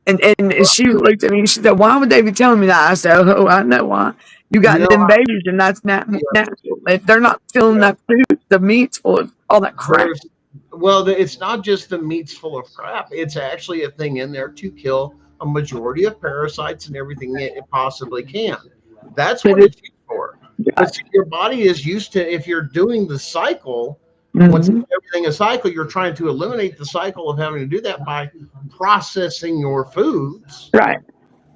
and she looked at me and she said, why would they be telling me that? I said, oh, I know why. You You got know, them babies, and that's natural. If they're not filling that food, the meat's full of all that crap. there's well, it's not just the meat's full of crap. It's actually a thing in there to kill a majority of parasites and everything it possibly can. That's But what it's it's used for. yeah. But see, your body is used to if you're doing the cycle. Once Mhm. everything is cycle, you're trying to eliminate the cycle of having to do that by processing your foods. Right,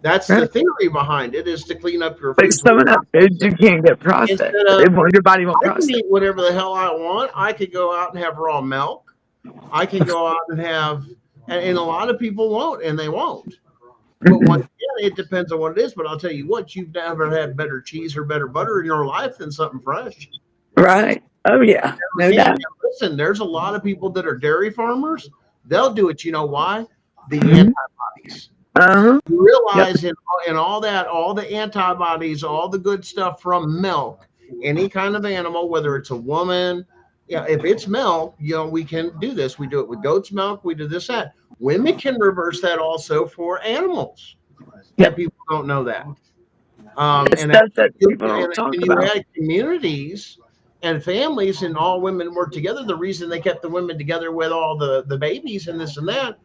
That's the right. theory behind it is to clean up your But foods some of that food you can't get processed. instead of Your body won't I can process. eat whatever the hell I want. I could go out and have raw milk. I can go out and have, and a lot of people won't, and they won't. But once Mhm. again, it depends on what it is. But I'll tell you what, you've never had better cheese or better butter in your life than something fresh. Right. Oh yeah, no Again, doubt. listen, there's a lot of people that are dairy farmers. They'll do it. You know why? The Mhm. antibodies. Uh-huh. You Yep. realize in all that, all the antibodies, all the good stuff from milk, any kind of animal, whether it's a woman, yeah, if it's milk, we can do this. We do it with goat's milk. We do this, that. Women can reverse that also for animals. And Yep. people don't know that. It's And stuff that you, people don't talk and you about. had communities and families, and all women work together. The reason they kept the women together with all the babies and this and that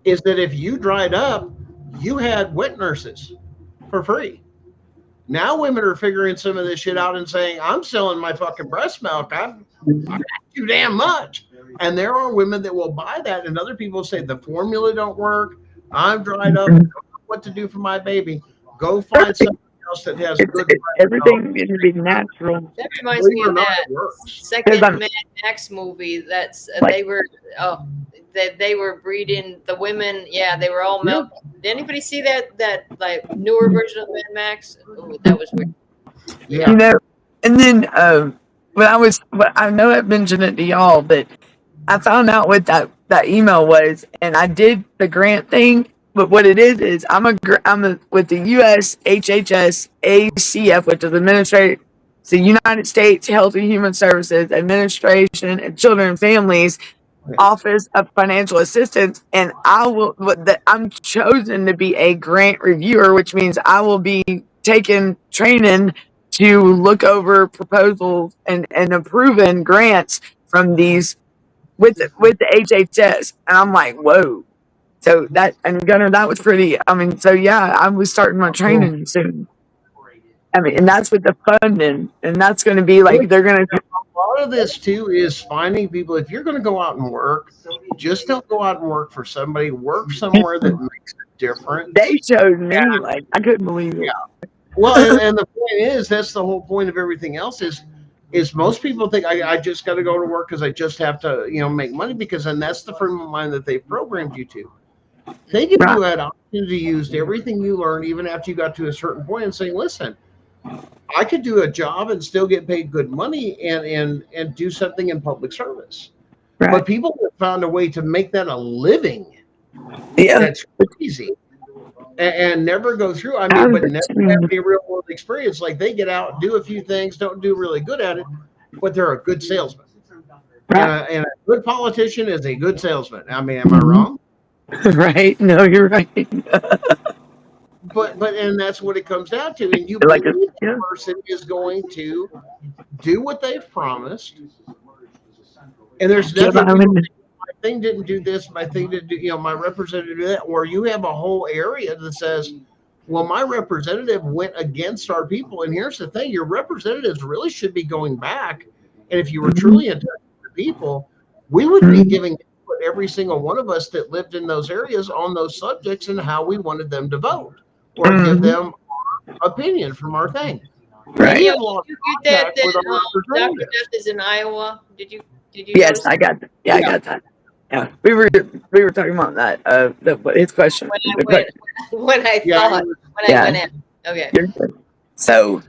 is that if you dried up, you had wet nurses for free. Now women are figuring some of this shit out and saying, "I'm selling my fucking breast milk. I'm too damn much." And there are women that will buy that, and other people say the formula don't work. I'm dried up. I Mhm. don't know what to do for my baby. Go find something else that has good It's breast milk. everything needs to be natural. that reminds Believe me it or of not, that it works. Because second I'm Mad Max movie. That's like, they were oh that they were breeding the women. Yeah, they were all Yeah. milk. Did anybody see that like newer version of Mad Max? Ooh, that was weird. you Yeah. know, and then well, I know I've mentioned it to y'all, but I found out what that email was, and I did the grant thing. But what it is with the U.S. HHS ACF, which is the United States Health and Human Services Administration and Children and Families Office of Financial Assistance, and I'm chosen to be a grant reviewer, which means I will be taking training to look over proposals and approving grants from these with the HHS, and I'm like, whoa. So Gunner, that was pretty. I mean, so yeah, I was starting my Cool. training soon. I mean, and that's with the funding, and that's going to be Yeah. like they're going to. A lot of this too is finding people. If you're going to go out and work, just don't go out and work for somebody. Work somewhere that makes a difference. They showed me like I couldn't believe Yeah. it. Well, and the point is, that's the whole point of everything else is is most people think I just got to go to work because I just have to, make money, because then that's the frame of mind that they've programmed you to. Think if Right. you had opportunity used everything you learned, even after you got to a certain point, and saying, listen, I could do a job and still get paid good money and do something in public service. Right. But people have found a way to make that a living. Yeah. That's crazy. And never go through. I mean, but never have any real world experience. Like they get out, do a few things, don't do really good at it, but they're a good salesman. Right. And a good politician is a good salesman. I mean, am I wrong? Right. No, you're right. But and that's what it comes down to. And you Like believe yeah. that person is going to do what they've promised. And there's nothing people think, my thing didn't do this, my thing didn't do, my representative did that, or you have a whole area that says, well, my representative went against our people. And here's the thing, your representatives really should be going back. And if you were truly in touch with the people, we would be giving input, every single one of us that lived in those areas, on those subjects and how we wanted them to vote, or give them our opinion from our thing. Right. We have lost You get contact with our Dr. representatives. Death is in Iowa. Did you Yes, notice I got that. Yeah, I got that. Yeah, we were talking about that. His question. when I Yeah, thought when I went in? Okay. So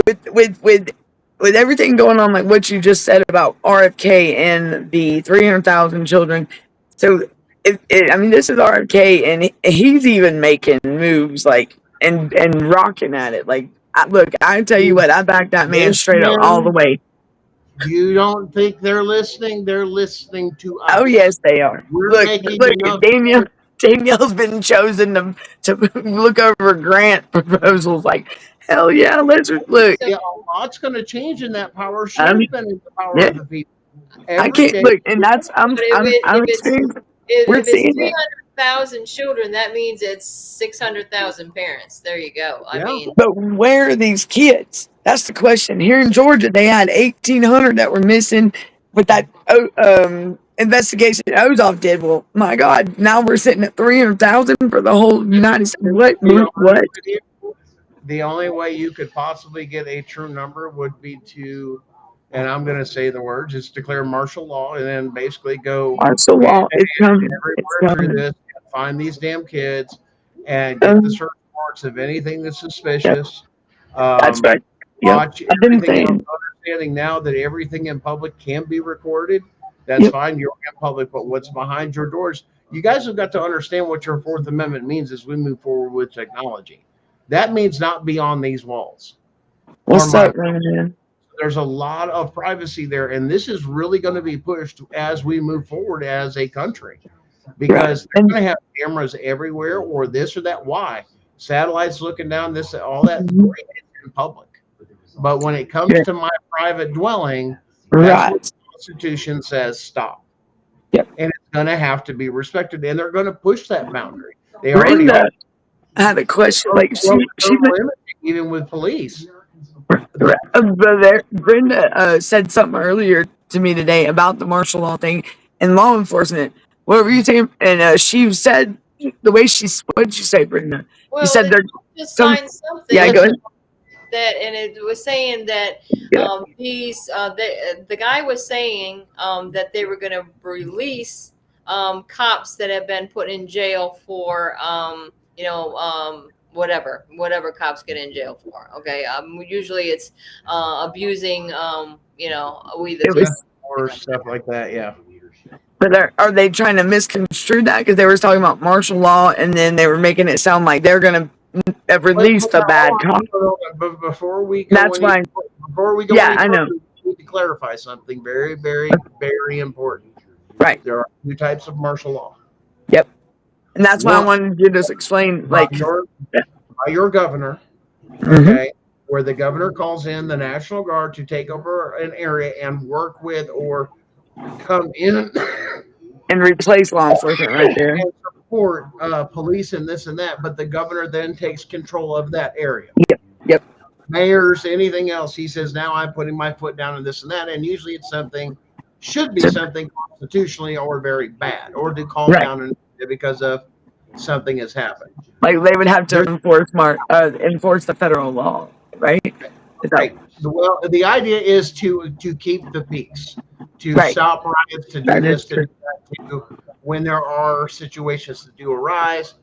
with everything going on, like what you just said about RFK and the 300,000 children. So I mean, this is RFK, and he's even making moves like and rocking at it. Like, look, I tell you what, I back that man straight up all the way. You don't think they're listening? They're listening to us. Oh yes, they are. We're Look, making enough. Danielle's been chosen to look over grant proposals. Like, hell yeah, let's look. Yeah, a lot's going to change, in that power should have been in the power of the people. I can't look, and that's I'm experiencing. We're If it's seeing it. 300,000 children, that means it's 600,000 parents. There you go. I mean, But where are these kids? That's the question. Here in Georgia, they had 1,800 that were missing with that investigation Ozoff did. Well, my God, now we're sitting at 300,000 for the whole United States. What? The only way you could possibly get a true number would be to, and I'm going to say the words, is declare martial law, and then basically go martial law is coming. everywhere through this, find these damn kids, and get the search warrants of anything that's suspicious. That's right. Watch everything else, understanding now that everything in public can be recorded. That's fine. You're in public, but what's behind your doors? You guys have got to understand what your Fourth Amendment means as we move forward with technology. That means not beyond these walls. What's up, man? There's a lot of privacy there, and this is really going to be pushed as we move forward as a country, because they're going to have cameras everywhere, or this or that. Why? Satellites looking down, this, all that great in public. But when it comes to my private dwelling, that's what the Constitution says stop. And it's going to have to be respected, and they're going to push that boundary. They already are. I had a question. Like, even with police. Brenda said something earlier to me today about the martial law thing and law enforcement. What were you saying? And she said the way what did you say, Brenda? Well, you said they're just signed something. Yeah, go ahead. And it was saying that the guy was saying that they were going to release cops that have been put in jail for whatever cops get in jail for. Okay, usually it's abusing or stuff like that. Yeah. But are they trying to misconstrue that? Because they were talking about martial law, and then they were making it sound like they're going to release the bad cop. But before we go, I know. We need to clarify something very, very, very important. Right. There are two types of martial law. Yep. And that's why I wanted you to just explain, like, by your governor, okay, where the governor calls in the National Guard to take over an area and work with or come in and replace law enforcement right there. And support police and this and that, but the governor then takes control of that area. Yep. Mayors, anything else, he says, now I'm putting my foot down in this and that, and usually it's should be something constitutionally or very bad, or to calm down because of something has happened. Like they would have to enforce the federal law, right? Is that Right. Well, the idea is to keep the peace, to right? stop riots, to do That is this, to true. do that, to when there are situations that do arise,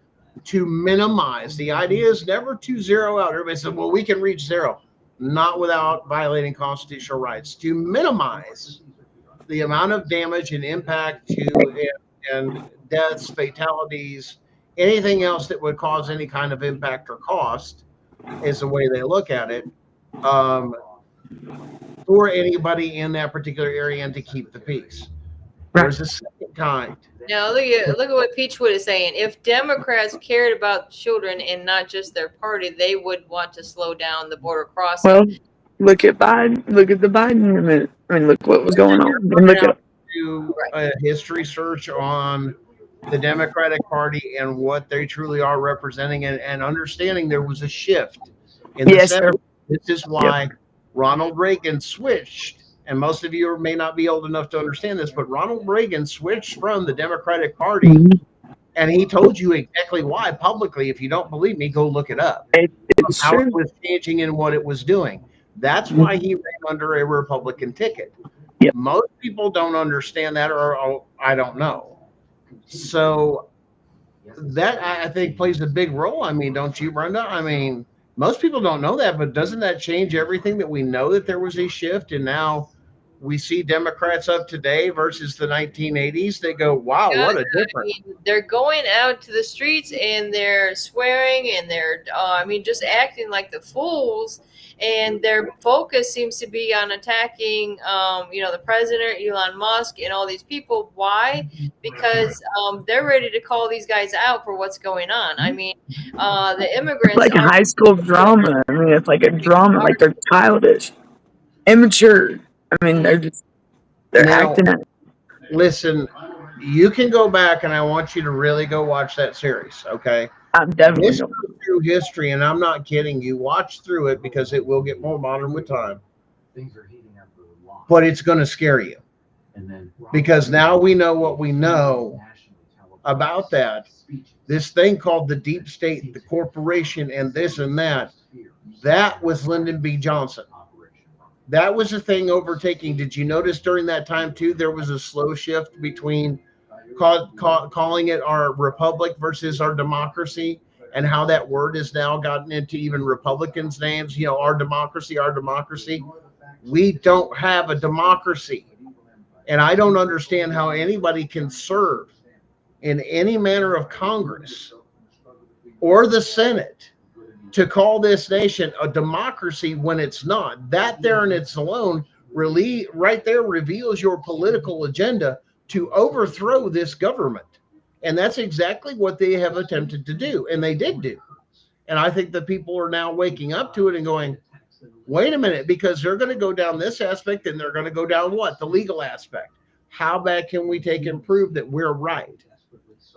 to minimize. The idea is never to zero out. Everybody says, "Well, we can reach zero," not without violating constitutional rights. To minimize the amount of damage and impact to and deaths, fatalities, anything else that would cause any kind of impact or cost is the way they look at it. Um, for anybody in that particular area and to keep the peace. Right. There's a second kind. Now look at what Peachwood is saying. If Democrats cared about children and not just their party, they would want to slow down the border crossing. Well, look at Biden. Look at the Biden movement. I mean, look what was going on. And look at Do a history search on the Democratic Party and what they truly are representing, and understanding there was a shift in the yes, sir. 70s. This is why Ronald Reagan switched, and most of you may not be old enough to understand this, but Ronald Reagan switched from the Democratic Party, Mhm. and he told you exactly why publicly. If you don't believe me, go look it up. It's How true. it was changing and what it was doing. That's why he ran under a Republican ticket. Yep. Most people don't understand that, or I don't know. So that I think plays a big role. I mean, don't you, Brenda? I mean, most people don't know that, but doesn't that change everything that we know that there was a shift and now we see Democrats of today versus the 1980s? They go, wow, what a difference. I mean, they're going out to the streets and they're swearing and they're, just acting like the fools. And their focus seems to be on attacking, the president, Elon Musk, and all these people. Why? Because they're ready to call these guys out for what's going on. I mean, the immigrants It's like a high school drama. I mean, it's like a drama. Like they're childish, immature. I mean, they're Now, acting out. listen, you can go back, and I want you to really go watch that series, okay? I'm definitely This going. through history, and I'm not kidding you. Watch through it because it will get more modern with time. But it's going to scare you because now we know what we know about that. This thing called the deep state, the corporation, and this and that. That was Lyndon B. Johnson. That was a thing overtaking. Did you notice during that time too? There was a slow shift between calling it our republic versus our democracy, and how that word has now gotten into even Republicans' names. Our democracy, our democracy. We don't have a democracy, and I don't understand how anybody can serve in any manner of Congress or the Senate to call this nation a democracy when it's not. That there in its alone really right there reveals your political agenda to overthrow this government. And that's exactly what they have attempted to do. And they did do. And I think that people are now waking up to it and going, wait a minute, because they're going to go down this aspect and they're going to go down what? The legal aspect. How bad can we take and prove that we're right?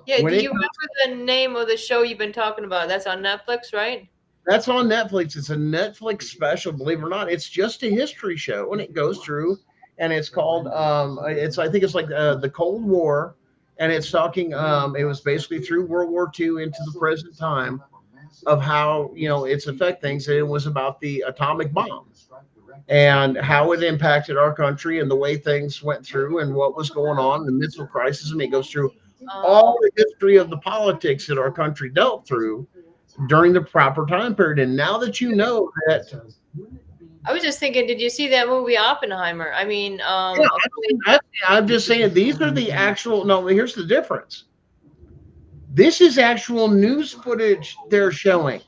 Yeah, do you remember the name of the show you've been talking about? That's on Netflix, right? That's on Netflix. It's a Netflix special, believe it or not. It's just a history show, and it goes through, and it's called, I think it's like the Cold War, and it's talking, it was basically through World War II into the present time of how, it's affect things. And it was about the atomic bomb and how it impacted our country and the way things went through and what was going on, the missile crisis. And it goes through all the history of the politics that our country dealt through during the proper time period. And now that you know that, I was just thinking, did you see that movie Oppenheimer? I mean, I'm just saying these are the actual. No, here's the difference. This is actual news footage they're showing,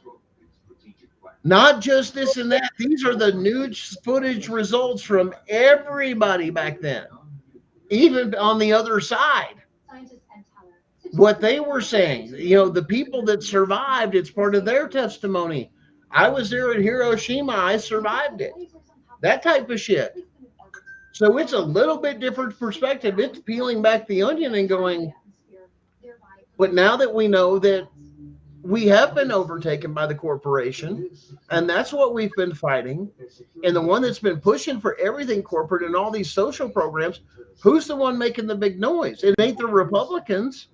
not just this and that. These are the news footage results from everybody back then, even on the other side. What they were saying, the people that survived, it's part of their testimony. I was there at Hiroshima. I survived it. That type of shit. So it's a little bit different perspective. It's peeling back the onion and going, but now that we know that we have been overtaken by the corporation, and that's what we've been fighting, and the one that's been pushing for everything corporate and all these social programs, who's the one making the big noise? It ain't the Republicans.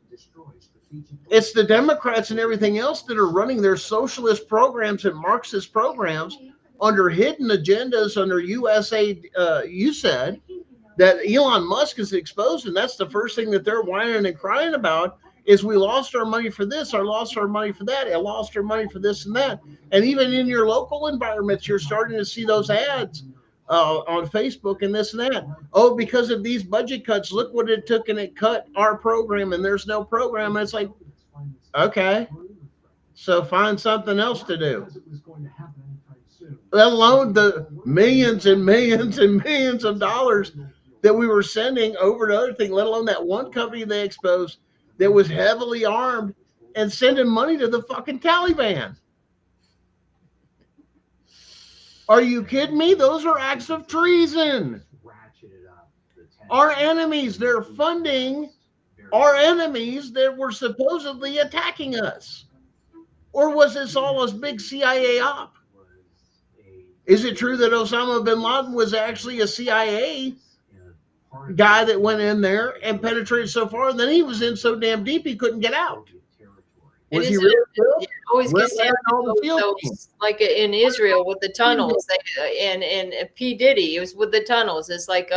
It's the Democrats and everything else that are running their socialist programs and Marxist programs under hidden agendas under USA, you said that Elon Musk is exposed, and that's the first thing that they're whining and crying about is we lost our money for this, or lost our money for that, and lost our money for this and that. And even in your local environments, you're starting to see those ads on Facebook and this and that. Oh, because of these budget cuts, look what it took, and it cut our program, and there's no program. And it's like, okay, so find something else to do. Let alone the millions and millions and millions of dollars that we were sending over to other things, let alone that one company they exposed that was heavily armed and sending money to the fucking Taliban. Are you kidding me? Those are acts of treason. Our enemies, they're funding our enemies that were supposedly attacking us. Or was this all a big CIA op? Is it true that Osama bin Laden was actually a CIA guy that went in there and penetrated so far, and then he was in so damn deep he couldn't get out? Was he really? It always gets those, like in Israel with the tunnels, and P. Diddy, it was with the tunnels. It's like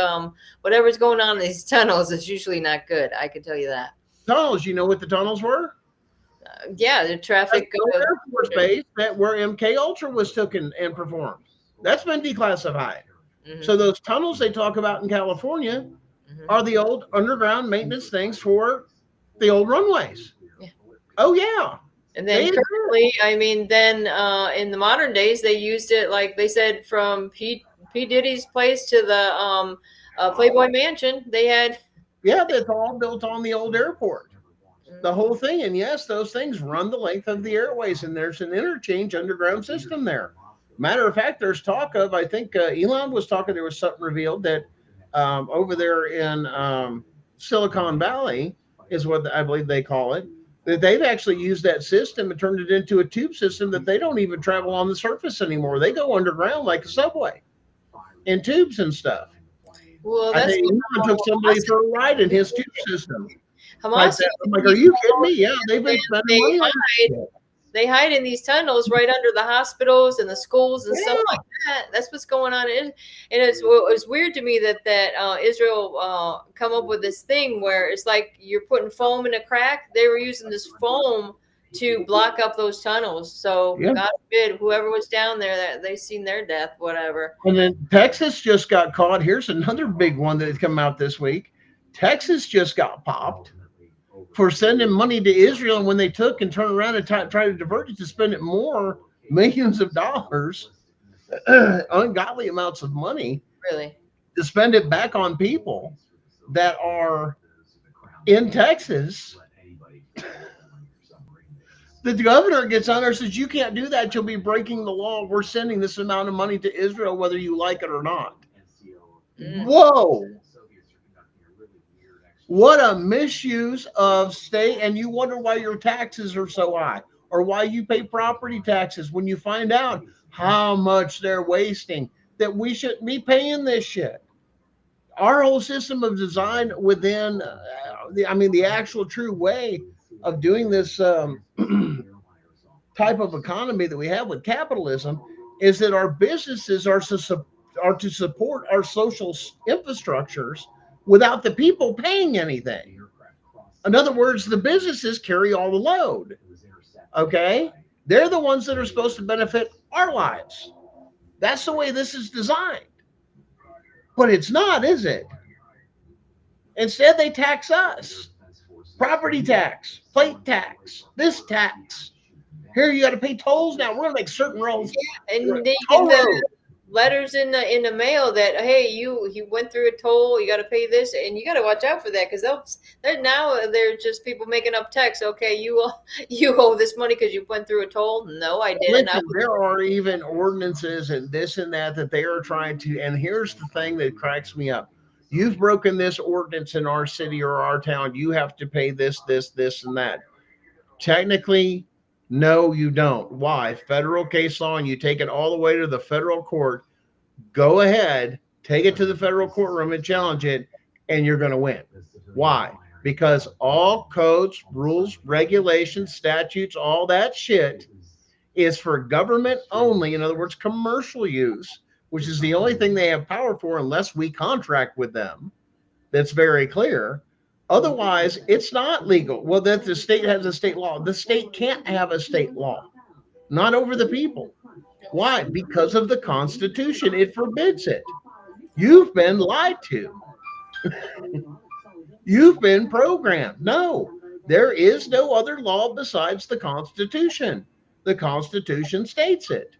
whatever's going on in these tunnels is usually not good. I can tell you that. Tunnels, you know what the tunnels were? Yeah, the traffic. Air Force Base where MK Ultra was taken and performed. That's been declassified. Mm-hmm. So those tunnels they talk about in California are the old underground maintenance things for the old runways. Yeah. Oh yeah. And then currently, I mean, then in the modern days, they used it like they said from P. Diddy's place to the Playboy Mansion. They had. Yeah, that's all built on the old airport. The whole thing. And yes, those things run the length of the airways, and there's an interchange underground system there. Matter of fact, there's talk of, I think Elon was talking, there was something revealed that over there in Silicon Valley is what I believe they call it, that they've actually used that system and turned it into a tube system that they don't even travel on the surface anymore. They go underground like a subway in tubes and stuff. Well, I think Elon took somebody for a ride in his tube system. Like that. I'm like, are you kidding me? Yeah, they've been spending money on it. They hide in these tunnels right under the hospitals and the schools and stuff like that. That's what's going on. And it was weird to me that Israel come up with this thing where it's like you're putting foam in a crack. They were using this foam to block up those tunnels. So God forbid, whoever was down there, that they seen their death, whatever. And then Texas just got caught. Here's another big one that has come out this week. Texas just got popped for sending money to Israel, and when they took and turned around and try to divert it to spend it more, millions of dollars, ungodly amounts of money, really, to spend it back on people that are in Texas. The governor gets on there and says, you can't do that. You'll be breaking the law. We're sending this amount of money to Israel, whether you like it or not. Whoa. What a misuse of state. And you wonder why your taxes are so high or why you pay property taxes when you find out how much they're wasting, that we shouldn't be paying this shit. Our whole system of design within, the actual true way of doing this type of economy that we have with capitalism is that our businesses are to support our social infrastructures without the people paying anything. In other words, the businesses carry all the load. Okay? They're the ones that are supposed to benefit our lives. That's the way this is designed. But it's not, is it? Instead, they tax us. Property tax, plate tax, this tax. Here you got to pay tolls now. We're going to make certain roads. Yeah, and they get the letters in the mail that, hey, you went through a toll, you got to pay this, and you got to watch out for that, because they're just people making up text. Okay, you owe this money because you went through a toll. No, I didn't. Listen, there are even ordinances and this and that they are trying to. And here's the thing that cracks me up: you've broken this ordinance in our city or our town. You have to pay this, and that. Technically, no, you don't. Why? Federal case law, and you take it all the way to the federal court. Go ahead, take it to the federal courtroom and challenge it, and you're going to win. Why? Because all codes, rules, regulations, statutes, all that shit is for government only. In other words, commercial use, which is the only thing they have power for unless we contract with them. That's very clear. Otherwise, it's not legal. Well, that the state has a state law. The state can't have a state law, not over the people. Why? Because of the Constitution. It forbids it. You've been lied to. You've been programmed. No, there is no other law besides the Constitution. The Constitution states it.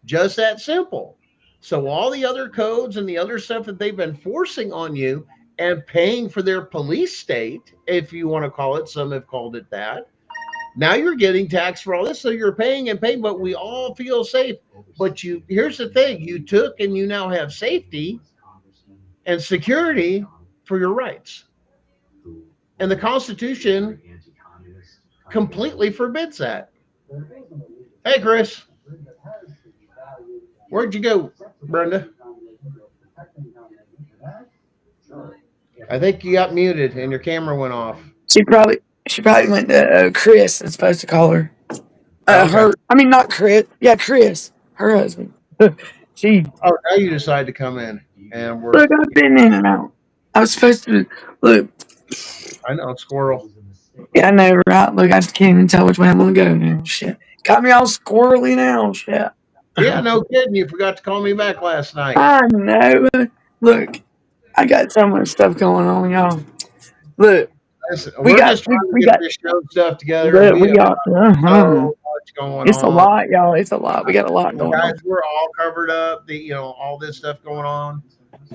Just that simple. So all the other codes and the other stuff that they've been forcing on you and paying for their police state, if you want to call it, some have called it that. Now you're getting taxed for all this, so you're paying and paying, but we all feel safe. But here's the thing: you took and you now have safety and security for your rights, and the Constitution completely forbids that. Hey, Chris, where'd you go, Brenda? I think you got muted and your camera went off. She probably went to Chris. It's supposed to call her. Okay. Not Chris. Yeah, Chris, her husband. She. Oh, now you decide to come in, and we're. Look, I've been in and out. I was supposed to look. I know, squirrel. Yeah, I know, right? Look, I can't even tell which way I'm gonna go now. Shit, got me all squirrely now. Shit. Yeah, no kidding. You forgot to call me back last night. I know. Look, I got so much stuff going on, y'all. Look, Listen, we're just trying to get this show stuff together. We got so much going it's on. A lot, y'all. It's a lot. We got a lot going on. We're all covered up. All this stuff going on.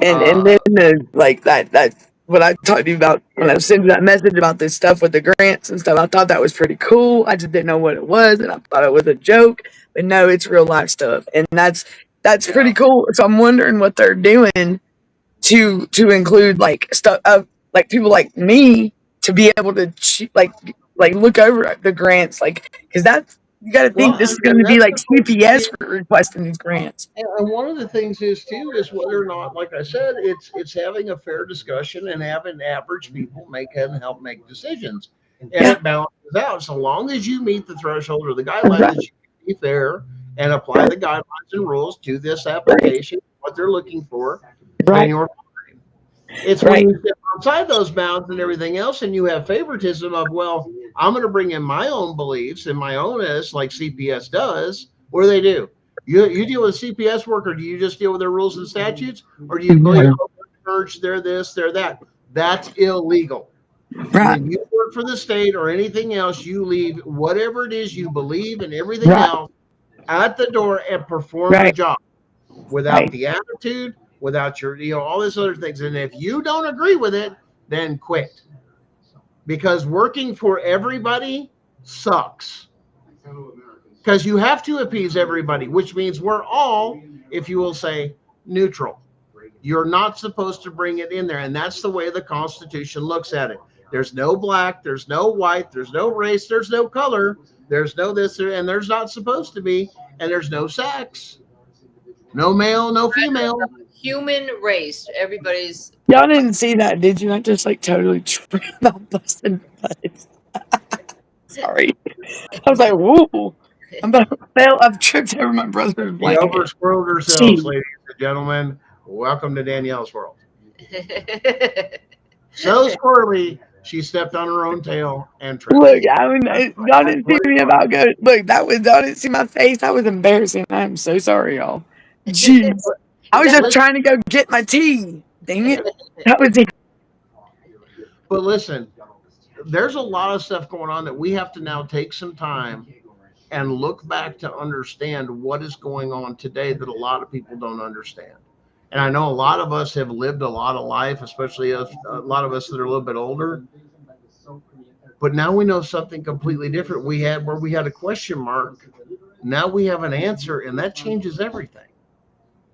And then that what I talked to you about when I sent you that message about this stuff with the grants and stuff. I thought that was pretty cool. I just didn't know what it was, and I thought it was a joke. But no, it's real life stuff, and that's pretty cool. So I'm wondering what they're doing to include like stuff like people like me to be able to look over the grants, because that's. You got to think this is going to be like CPS requesting these grants. And one of the things is whether or not, like I said, it's having a fair discussion and having average people help make decisions, and it balances out. So long as you meet the threshold or the guidelines, that you can be fair and apply the guidelines and rules to this application, what they're looking for, then you're fine. It's when you step outside those bounds and everything else, and you have favoritism of, well, I'm going to bring in my own beliefs and my own like CPS does. What do they do? You deal with CPS work, or do you just deal with their rules and statutes, or do you believe church, they're this, they're that? That's illegal. Right. When you work for the state or anything else, you leave whatever it is you believe and everything else at the door and perform the job without the attitude, without your, all this other things. And if you don't agree with it, then quit. Because working for everybody sucks. Because you have to appease everybody, which means we're all, if you will say, neutral. You're not supposed to bring it in there. And that's the way the Constitution looks at it. There's no black, there's no white, there's no race, there's no color, there's no this, and there's not supposed to be, and there's no sex. No male, no female. Human race. Everybody's. Y'all didn't see that, did you? I just totally tripped out, busted butts. Sorry. I was like, whoa. I'm about to fail. I've tripped over my brother's blanket. We over-squirreled ourselves, ladies and gentlemen. Welcome to Danielle's world. So squirrely, she stepped on her own tail and tripped. Look, y'all didn't see me about go. Look, y'all didn't see my face. That was embarrassing. I'm so sorry, y'all. Jeez. I was just trying to go get my tea. Dang it. That was it. But listen, there's a lot of stuff going on that we have to now take some time and look back to understand what is going on today that a lot of people don't understand. And I know a lot of us have lived a lot of life, especially a lot of us that are a little bit older. But now we know something completely different. We had a question mark. Now we have an answer, and that changes everything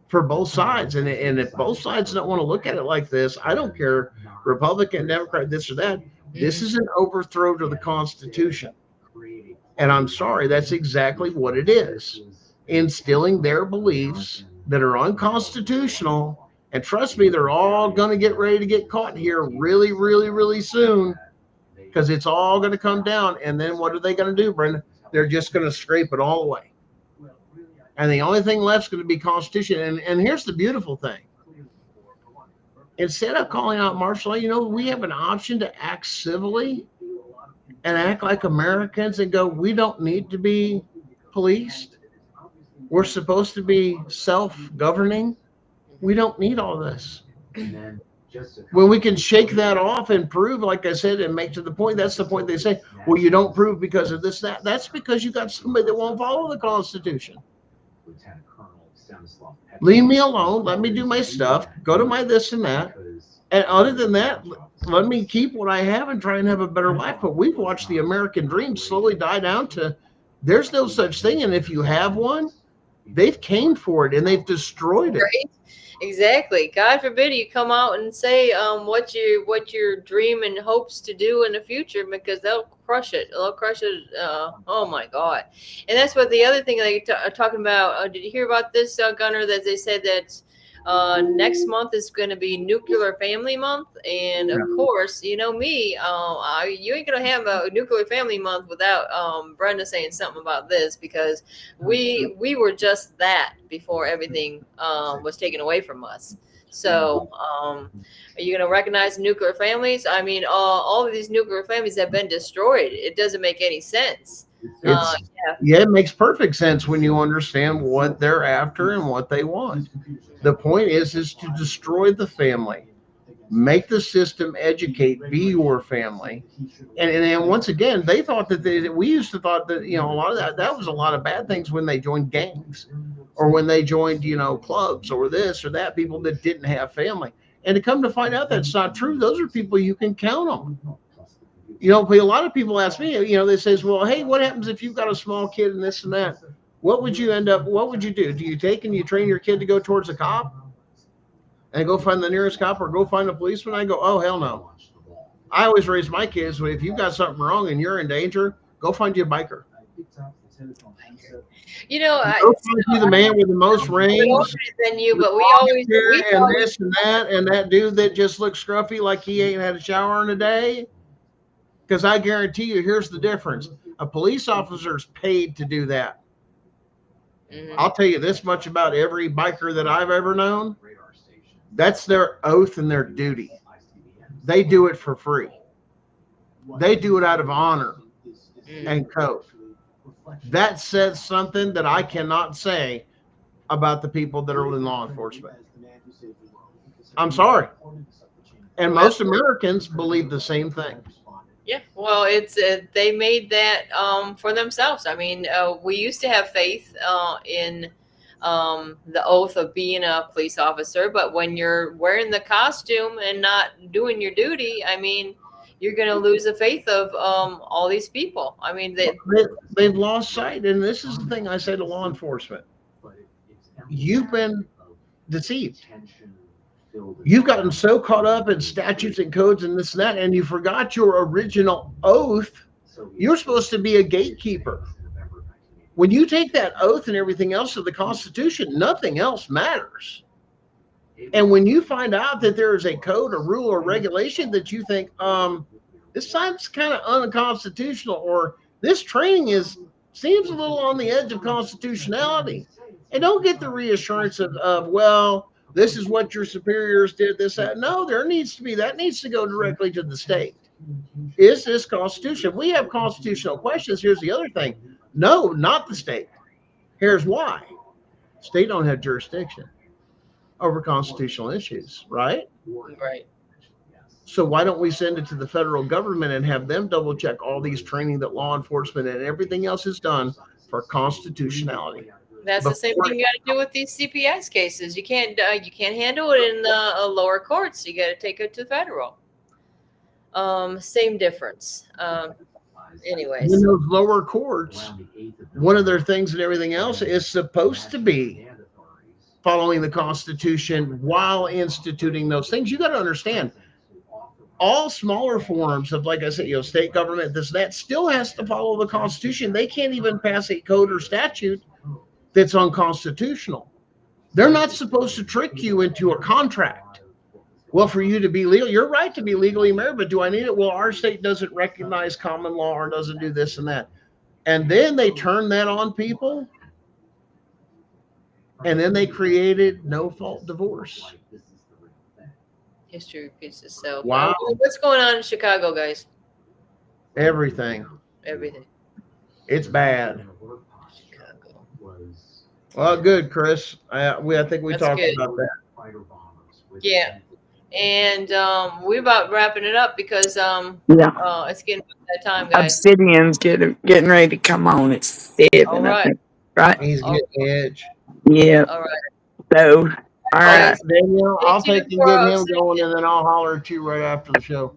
for both sides. And if both sides don't want to look at it like this, I don't care, Republican, Democrat, this or that. This is an overthrow to the Constitution. And I'm sorry, that's exactly what it is. Instilling their beliefs that are unconstitutional. And trust me, they're all going to get ready to get caught here really, really, really soon, because it's all going to come down. And then what are they going to do, Brenda? They're just going to scrape it all away. And the only thing left is going to be Constitution. And here's the beautiful thing. Instead of calling out martial law, we have an option to act civilly and act like Americans and go, we don't need to be policed. We're supposed to be self-governing. We don't need all this. When we can shake that off and prove, like I said, and make to the point, that's the point they say, well, you don't prove because of this, that. That's because you got somebody that won't follow the Constitution. Leave me alone. Let me do my stuff. Go to my this and that. And other than that, let me keep what I have and try and have a better life. But we've watched the American dream slowly die down to there's no such thing. And if you have one, they've came for it and they've destroyed it. Right? Exactly. God forbid you come out and say what your dream and hopes to do in the future, because they'll crush it. They'll crush it. Oh my God! And that's what the other thing they are talking about. Did you hear about this, Gunner? That they said that next month is going to be Nuclear Family Month, and of course, you know me, you ain't gonna have a Nuclear Family Month without Brenda saying something about this, because we were just that before everything was taken away from us. So are you going to recognize nuclear families? I mean, all of these nuclear families have been destroyed. It doesn't make any sense. It makes perfect sense when you understand what they're after and what they want. The point is to destroy the family, make the system educate, be your family. And once again, they thought that we used to thought that, a lot of that was a lot of bad things when they joined gangs or when they joined, clubs or this or that, people that didn't have family. And to come to find out that's not true. Those are people you can count on. A lot of people ask me, they says, well, hey, what happens if you've got a small kid and this and that? What would you do? Do you take and you train your kid to go towards a cop and go find the nearest cop or go find a policeman? I go, oh, hell no. I always raise my kids, but if you've got something wrong and you're in danger, go find you a biker. Go find you the man with the most rings than you, but and this and that dude that just looks scruffy like he ain't had a shower in a day. Because I guarantee you, here's the difference. A police officer is paid to do that. Mm-hmm. I'll tell you this much about every biker that I've ever known. That's their oath and their duty. They do it for free. They do it out of honor and code. That says something that I cannot say about the people that are in law enforcement. I'm sorry. And most Americans believe the same thing. Yeah, well, it's they made that for themselves. I mean, we used to have faith in the oath of being a police officer, but when you're wearing the costume and not doing your duty, I mean, you're going to lose the faith of all these people. I mean, they've lost sight, and this is the thing I say to law enforcement. You've been deceived. You've gotten so caught up in statutes and codes and this and that, and you forgot your original oath. You're supposed to be a gatekeeper. When you take that oath and everything else of the Constitution, nothing else matters. And when you find out that there is a code, a rule, or regulation that you think, this sounds kind of unconstitutional, or this training seems a little on the edge of constitutionality, and don't get the reassurance of well, this is what your superiors did, this, that. No, that needs to go directly to the state. Is this constitutional? We have constitutional questions. Here's the other thing. No, not the state. Here's why. State don't have jurisdiction over constitutional issues, right? Right. So why don't we send it to the federal government and have them double check all these training that law enforcement and everything else is done for constitutionality? That's the same thing you got to do with these CPS cases. You can't handle it in the lower courts. You got to take it to federal. Same difference. Anyways, in those lower courts, one of their things and everything else is supposed to be following the Constitution while instituting those things. You got to understand, all smaller forms of, like I said, state government, that still has to follow the Constitution. They can't even pass a code or statute that's unconstitutional. They're not supposed to trick you into a contract. Well, for you to be legal, you're right to be legally married, but do I need it? Well, our state doesn't recognize common law or doesn't do this and that. And then they turn that on people. And then they created no fault divorce. History repeats itself. Wow. What's going on in Chicago, guys? Everything. Everything. It's bad. Chicago. Well, good, Chris. I think we That's talked good. about that. Yeah. And we're about wrapping it up because Yeah. it's getting that time, guys. Obsidian's getting ready to come on at 7. All I right. think. Right? He's getting the edge. Yeah. All right. So, all right. Daniel, I'll Stay take tuned and for get our him Obsidian. going, and then I'll holler at you right after the show.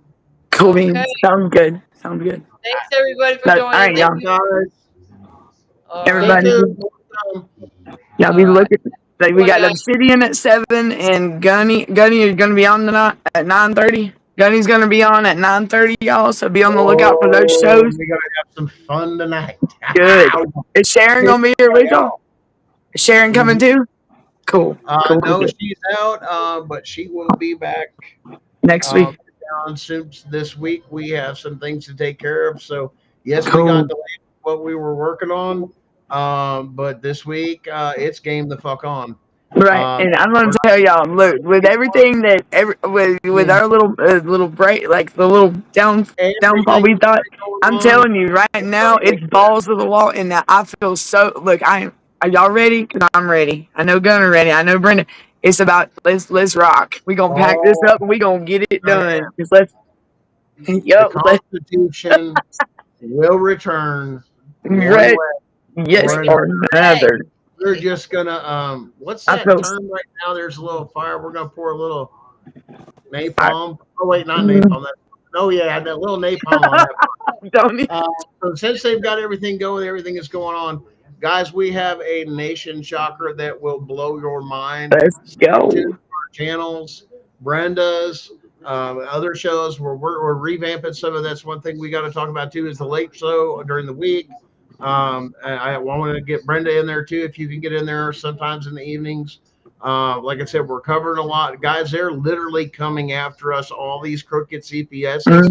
Cool Okay. beans. Sounds good. Sounds good. Thanks everybody for But, joining. all right, Thank y'all. you. Guys, All stay Everybody, right. tuned. y'all All be right. looking. Like, we Boy, got guys. Obsidian at 7, and Gunny is gonna be on tonight at 9:30. Gunny's gonna be on at 9:30, y'all. So be on the lookout for those Oh, shows. we're gonna have some fun tonight. Good. Is Sharon gonna be here with y'all? Is Sharon coming too? Cool. Cool. No, Good. she's out, but she will be back Next week. down soon this week. We have some things to take care of. So yes, we Cool. got delayed what we were working on. But this week it's game the fuck on. Right, and I'm gonna tell y'all, look, with everything that with our little break, like the little downfall we thought, I'm telling you right now, it's balls to the wall, and that I feel so. Look, are y'all ready? 'Cause I'm ready. I know Gunner ready. I know Brenda. It's about let's rock. We gonna pack this up and we gonna get it done. Just let's. The Yep. Constitution will return. Ready? Yes, or another. We're just gonna what's that term right now? There's a little fire. We're gonna pour a little napalm. Oh wait, not napalm. Oh yeah, that little napalm on that. Don't so since they've got everything going, everything is going on, guys. We have a nation shocker that will blow your mind. Let's go. Our channels, Brenda's, other shows. We're revamping some of that's one thing we got to talk about too is the late show during the week. I want to get Brenda in there too. If you can get in there sometimes in the evenings. Like I said, we're covering a lot. Guys, they're literally coming after us, all these crooked CPSs,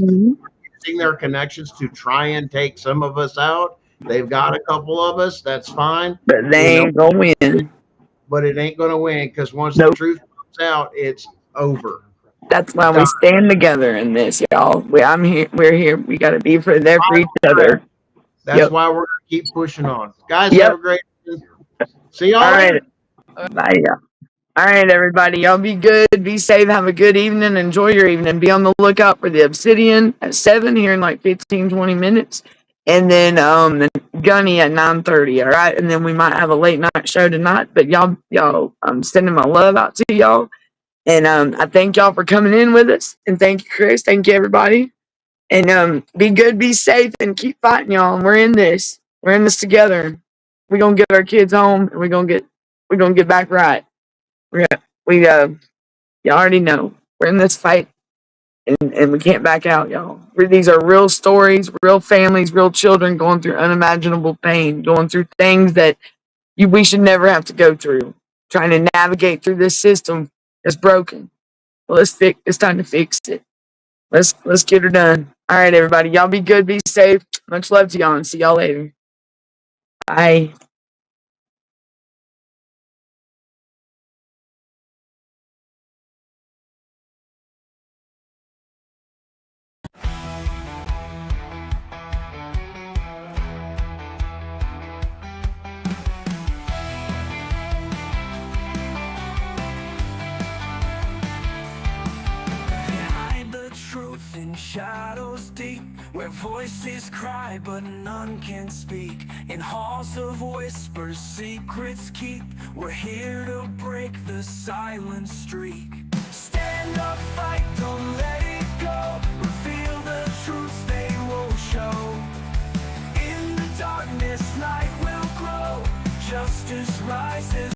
using their connections to try and take some of us out. They've got a couple of us. That's fine. But they ain't going to win. But it ain't going to win because once the truth comes out, it's over. That's why we stand together in this, y'all. I'm here. We're here. We got to be there for each other. That's why we're going to keep pushing on. Guys, have a great day. See y'all later. Bye, y'all. All right, everybody. Y'all be good. Be safe. Have a good evening. Enjoy your evening. Be on the lookout for the Obsidian at 7 here in like 15, 20 minutes. And then Gunny at 9:30. All right. And then we might have a late night show tonight. But y'all, I'm sending my love out to y'all. And I thank y'all for coming in with us. And thank you, Chris. Thank you, everybody. And be good, be safe, and keep fighting, y'all. And we're in this. We're in this together. We're gonna get our kids home, and we're gonna get back right. Y'all already know we're in this fight, and we can't back out, y'all. These are real stories, real families, real children going through unimaginable pain, going through things that we should never have to go through, trying to navigate through this system that's broken. Well, it's time to fix it. Let's get her done. All right, everybody. Y'all be good, be safe. Much love to y'all, and see y'all later. Bye. In shadows deep, where voices cry but none can speak, in halls of whispers secrets keep, we're here to break the silent streak. Stand up, fight, don't let it go, reveal the truth they won't show. In the darkness light will grow, justice rises.